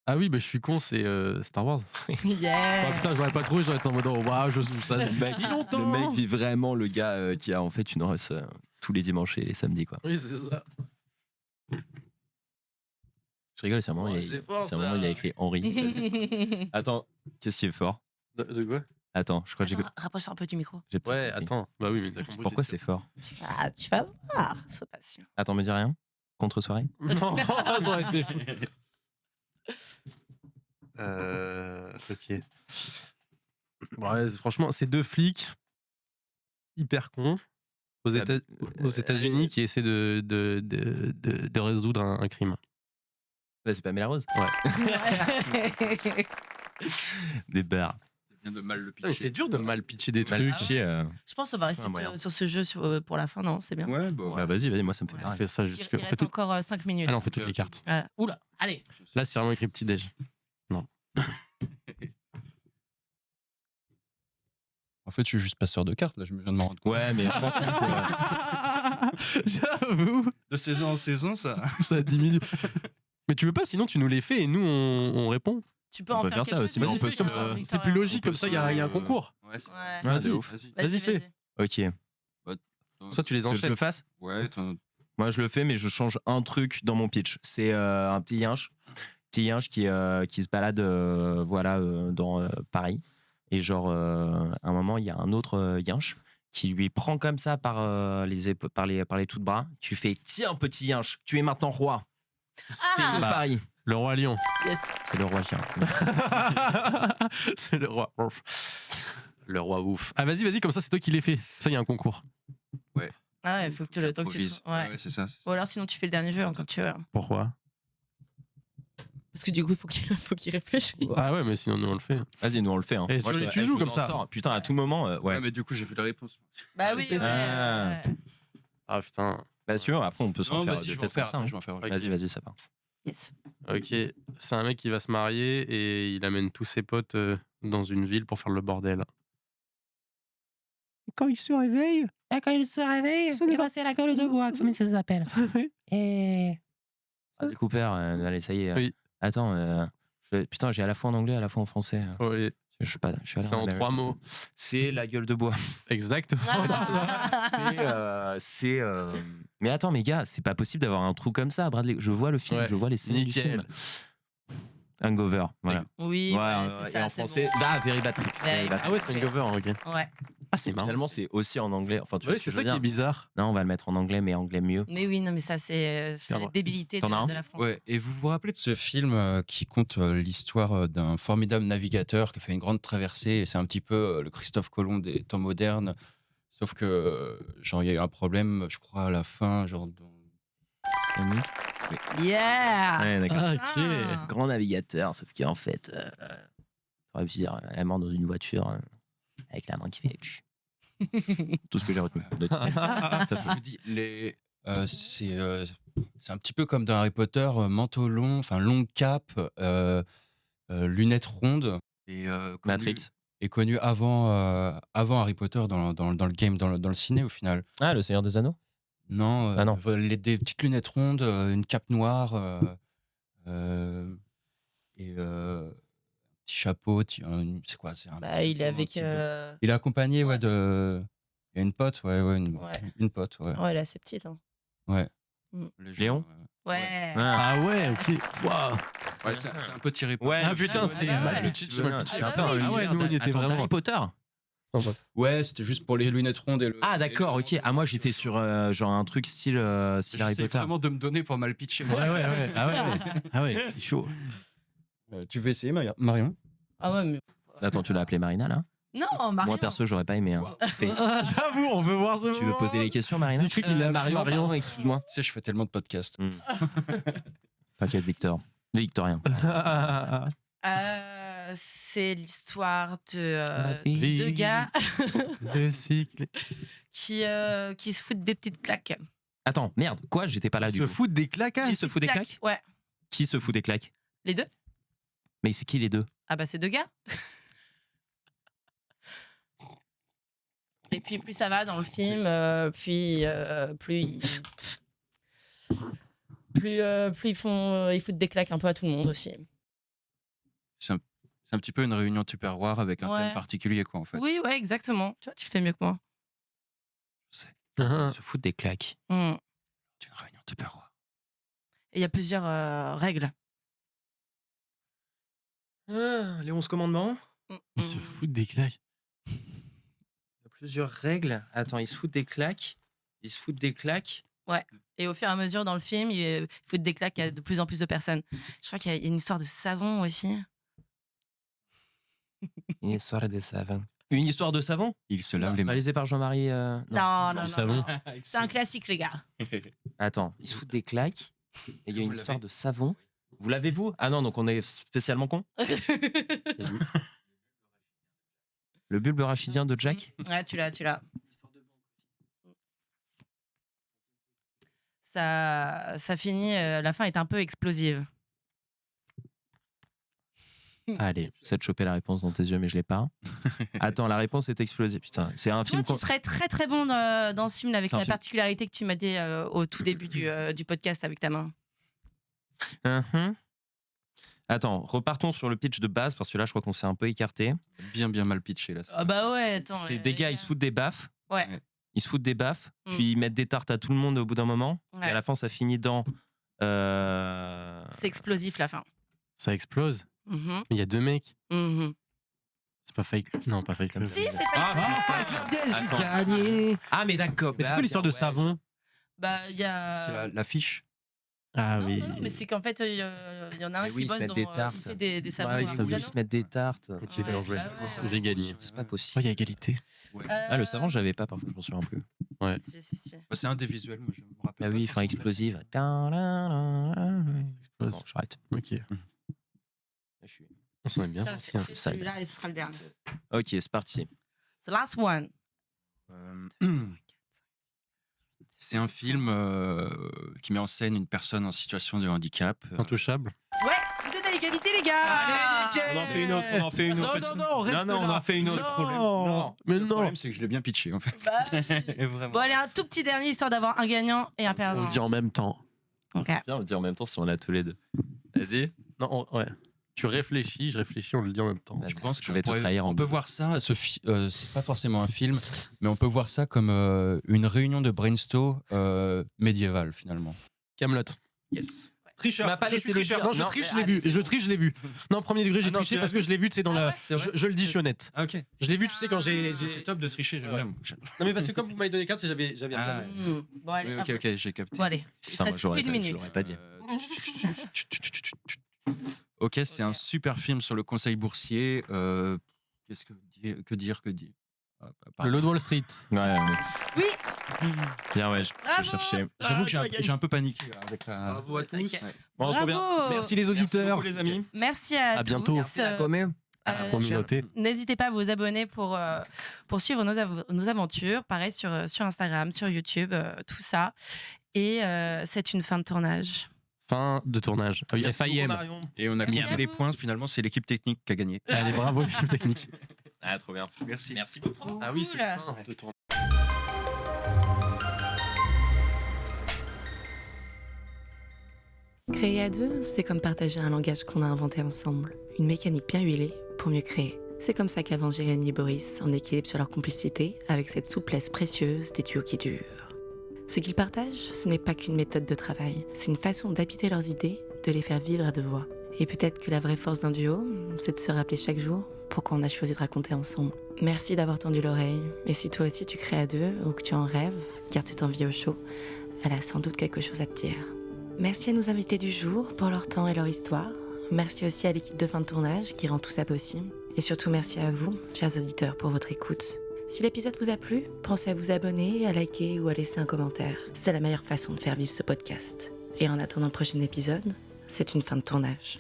Ah oui, bah je suis con, c'est Star Wars. Yeah. Oh putain, j'aurais pas trouvé, j'aurais été en mode oh, waouh, je joue ça depuis si longtemps. Le mec vit vraiment le gars qui a en fait une russe tous les dimanches et les samedis, quoi. Oui, c'est ça. Je rigole, c'est un moment, Ouais, il, c'est fort, c'est un moment, il a écrit Henri. Vas-y. Attends, qu'est-ce qui est fort? De quoi? Attends, je crois que j'ai. Rapproche un peu du micro. j'ai peut-être Ouais, compris. attends. Bah oui, mais t'as compris. Pourquoi c'est c'est fort? Tu vas voir, sois patient. Attends, me dis rien. Contre-soirée? Non, ça aurait été fou. Ok. Bon, ouais, franchement, c'est deux flics hyper cons aux États-Unis qui essaie de résoudre un crime. Bah, c'est Pamela Rose. Ouais. Des bars. C'est bien de mal le Putain, mais pitcher. c'est dur de mal pitcher des Mal trucs. pitché, Je pense qu'on va rester sur ce jeu pour la fin, non? C'est bien. Ouais, bah. Bah, vas-y, moi ça me fait On pareil. fait ça Il, jusque. il On fait reste tout. encore 5 minutes. Allez, on fait toutes les cartes. Oula, allez. Là, c'est vraiment écrit petit déj. Non. En fait, je suis juste passeur de cartes, là, je me viens de m'en rendre compte. Ouais, mais je pense qu'il faut. J'avoue. De saison en saison, ça. Ça diminue. Mais tu veux pas, sinon tu nous les fais et nous on répond. Tu peux On en peut faire faire ça aussi, mais quelques-unes, on peut des comme trucs, ça. hein, C'est Victor, plus hein. logique, comme ça il y a un concours. Ouais, c'est- Ouais. Ah, Vas-y. de ouf. Vas-y, fais. Ok. Ça, tu les Tu veux que je enchaînes. le fasse? Ouais, Moi, je le fais, mais je change un truc dans mon pitch. C'est un petit yinche. Petit yinche qui se balade dans Paris. Et genre, à un moment, il y a un autre yinche qui lui prend comme ça par les tout de bras. Tu fais, tiens, petit yinche, tu es maintenant roi. C'est de Paris. Le roi lion. Yes. C'est le roi chien. C'est le roi ouf. Le roi ouf. Ah vas-y, comme ça c'est toi qui les fais. Ça, il y a un concours. Ah ouais, faut que tu le temps que tu. Improvise. Ouais. Ouais, c'est ça. Ou alors sinon tu fais le dernier jeu hein, comme tu veux. Pourquoi? Parce que du coup, il faut qu'il réfléchisse. Ah ouais, mais sinon nous on le fait. Vas-y, nous on le fait. Hein. Et Moi, tu joues vous comme en ça. sors. Putain, à tout moment, ouais. Ouais, mais du coup, j'ai vu la réponse. Bah oui, ouais. Ah. ouais. Ah putain. Bah, si tu veux, après, on peut s'en Non, faire vas-y, je vais en peut-être faire. comme ça. Attends, Hein. je vais en faire. Vas-y, ça part. Yes. Ok, c'est un mec qui va se marier et il amène tous ses potes dans une ville pour faire le bordel. Quand il se réveille, c'est la gueule de bois, comme ça s'appelle. Et. Ah, Cooper, allez, ça y est. Oui. Attends, putain, j'ai à la fois en anglais, à la fois en français. Oui. Je sais pas. Je suis à C'est en 3 mots. C'est la gueule de bois. Exactement. Mais attends, mes gars, c'est pas possible d'avoir un trou comme ça, Bradley. Je vois le film, Ouais. je vois les scènes du Nickel. film. Hangover, voilà. Oui, c'est et ça. en c'est français, bon. Very Bad Trip. Very Bad Ah ouais, c'est Hangover, ok. Ouais. Ah, c'est marrant. Finalement, c'est aussi en anglais. Enfin, tu vois Ouais, ce que c'est je veux ça qui est dire. bizarre. Non, on va le mettre en anglais, mais anglais mieux. Mais oui, non, mais ça, c'est la débilité T'en as un de la France. Ouais, et vous vous rappelez de ce film qui compte l'histoire d'un formidable navigateur qui a fait une grande traversée, et c'est un petit peu le Christophe Colomb des temps modernes, sauf que genre il y a eu un problème, je crois à la fin, genre Yeah! Ouais, d'accord. Ah. Grand navigateur, sauf qu'en fait, on va dire, elle est morte dans une voiture avec la main qui fait tch. Tout ce que j'ai retenu. Je vous dis, c'est un petit peu comme dans Harry Potter, manteau long, enfin longue cape, lunettes rondes et Matrix. est connu avant Harry Potter dans le game, dans le ciné au final. Ah, le Seigneur des Anneaux? Non, Ah non. Des petites lunettes rondes, une cape noire et petit chapeau. C'est quoi? C'est un Bah, il est avec. il est accompagné de. Il y a une pote, une pote, ouais. Ouais, elle est assez petite. Hein. Ouais. Mm. Léon? Ouais. Ah ouais, ok. Waouh. Ouais, c'est un peu tiré. Ouais, Ah putain, c'est mal pitché. C'est un peu un Ah ouais, univers nous on y était Attends, vraiment. Harry Potter? Ouais, c'était juste pour les lunettes rondes et le. Ah d'accord, ok. Ah moi j'étais sur genre un truc style Harry J'essaie Potter. vraiment de me donner pour mal pitcher. Ouais. Ah ouais, c'est chaud. Tu veux essayer, Marion? Ah ouais, mais. Attends, tu l'as appelé Marina là? Non, Marion. Moi perso j'aurais pas aimé. Hein. J'avoue, on veut voir ce Tu veux poser les questions Marina? Marion, pardon, excuse-moi. Tu sais, je fais tellement de podcasts. T'inquiète Victor. Victorien. C'est l'histoire de vie. deux gars Le cycle. qui se foutent des petites claques. Attends, merde, quoi? J'étais pas là Ils du se coup. foutent des claques. Qui se fout des claques? Ouais. Qui se fout des claques? Les deux? Mais c'est qui les deux? Ah bah c'est deux gars. Et puis plus ça va dans le film, plus ils foutent des claques un peu à tout le monde aussi. C'est un petit peu une réunion Tupperware avec un Ouais. thème particulier, quoi, en fait. Oui, ouais, exactement. Tu vois, tu fais mieux que moi. Ils se foutent des claques. Mm. C'est une réunion Tupperware. Et il y a plusieurs règles. Les 11 commandements? Ils se foutent des claques. Il y a plusieurs règles. Attends, ils se foutent des claques. Ils se foutent des claques. Ouais. Et au fur et à mesure dans le film, ils foutent des claques à de plus en plus de personnes. Je crois qu'il y a une histoire de savon aussi. Une histoire de savon. Une histoire de savon. Il se lave les mains. Réalisé par Jean-Marie. Non. savon. C'est un classique, les gars. Attends, ils se foutent des claques. Et il y a une histoire de savon. Vous l'avez vous? Ah non, donc on est spécialement con. Le bulbe rachidien de Jack. Ouais, tu l'as. Ça finit, la fin est un peu explosive. Allez, j'essaie de choper la réponse dans tes yeux, mais je l'ai pas. Attends, la réponse est explosive. Putain, c'est un film. Toi, tu serais très très bon dans ce film avec C'est un la film. particularité que tu m'as dit au tout début du podcast avec ta main. Attends, repartons sur le pitch de base parce que là, je crois qu'on s'est un peu écarté. Bien mal pitché là. Ah bah ouais, attends. C'est des gars, ils se foutent des baffes. Ouais. Ils se foutent des baffes, puis ils mettent des tartes à tout le monde au bout d'un moment. Ouais. Et à la fin, ça finit dans. C'est explosif la fin. Ça explose. Mhm. Il y a 2 mecs. Mhm. C'est pas fake. Non, pas fake. Si, c'est Attends. gagné. Ah, mais d'accord. Mais c'est quoi l'histoire de savon? Bah, il y a. C'est l'affiche. Ah oui. Non, mais c'est qu'en fait, il y en a un qui ils se bosse mettent dans. des tartes. Il fait des savons. Ouais, Ils se mettent des tartes. Ok, Ouais, bien joué. bah ouais. J'ai gagné. C'est pas Oh, possible. il y a égalité. Ah, le savon, j'avais pas, parfois, je m'en souviens plus. Ouais. Si. C'est un des visuels, moi je me rappelle. Ah pas oui, fin forcément. explosive. Explose. Bon, j'arrête. Ok. On s'en aime bien. Tiens, Tiens. fais celui-là et ce sera le dernier. Ok, c'est parti. The last one. C'est un film qui met en scène une personne en situation de handicap. Intouchable. Ouais, vous êtes à égalité, les gars. On en fait une autre, on en fait une autre. Non, reste on en fait une autre. Non, mais Le non. problème, c'est que je l'ai bien pitché en fait. Bah, Vraiment. bon, allez, un tout petit dernier histoire d'avoir un gagnant et un On perdant. le dit en même temps. Ok. Bien, on le dit en même temps si on l'a tous les deux. Vas-y. Non, ouais. Tu réfléchis, je réfléchis, on le dit en même temps. Je pense que je vais te trahir en on peut voir ça, c'est pas forcément un film, mais on peut voir ça comme une réunion de brainstorm médiévale finalement. Camelot. Yes. Tricheur. Tu m'as pas Je laissé suis le tricheur. dire. Non, je Non, triche, je mais l'ai vu. allez, Je triche, je l'ai vu. Non, premier degré, j'ai non, triché tu parce l'as que je l'ai vu, tu sais, dans la. C'est vrai Je le dis, je suis honnête. Ah, ok. Je l'ai vu, tu sais, quand j'ai. C'est top de tricher, j'aime bien. Non, mais parce que comme vous m'avez donné 4, j'avais. Ah, Bon, allez, oui, ok, j'ai capté. Bon, allez. Putain, moi, Il j'aurais reste une pas, je minute. l'aurais pas dit. Ok, c'est un super film sur le conseil boursier. Qu'est-ce que dire Ah, Le Lot de Wall Street. Ouais. Oui. Bien, ouais, je Bravo. cherchais. J'avoue que j'ai un peu paniqué là, avec la. Bravo à tous. Ok. Bon, trop bien. Bravo. Merci les auditeurs. les amis. Merci à À tous. bientôt. Communauté. N'hésitez pas à vous abonner pour suivre nos aventures. Pareil sur Instagram, sur YouTube, tout ça. Et c'est une fin de tournage. Fin de tournage. Ah oui, FIM. Et on a compté Bravo. les points. Finalement, c'est l'équipe technique qui a gagné. Allez, bravo, l'équipe technique. Ah, trop bien. Merci. Merci beaucoup. Ah oui, c'est Cool. fin de tournage. Créer à deux, c'est comme partager un langage qu'on a inventé ensemble. Une mécanique bien huilée pour mieux créer. C'est comme ça qu'avancent Jérémy et Boris, en équilibre sur leur complicité, avec cette souplesse précieuse des duos qui durent. Ce qu'ils partagent, ce n'est pas qu'une méthode de travail, c'est une façon d'habiter leurs idées, de les faire vivre à deux voix. Et peut-être que la vraie force d'un duo, c'est de se rappeler chaque jour pourquoi on a choisi de raconter ensemble. Merci d'avoir tendu l'oreille, et si toi aussi tu crées à deux, ou que tu en rêves, garde cette envie au chaud, elle a sans doute quelque chose à te dire. Merci à nos invités du jour pour leur temps et leur histoire. Merci aussi à l'équipe de fin de tournage qui rend tout ça possible. Et surtout merci à vous, chers auditeurs, pour votre écoute. Si l'épisode vous a plu, pensez à vous abonner, à liker ou à laisser un commentaire. C'est la meilleure façon de faire vivre ce podcast. Et en attendant le prochain épisode, c'est une fin de tournage.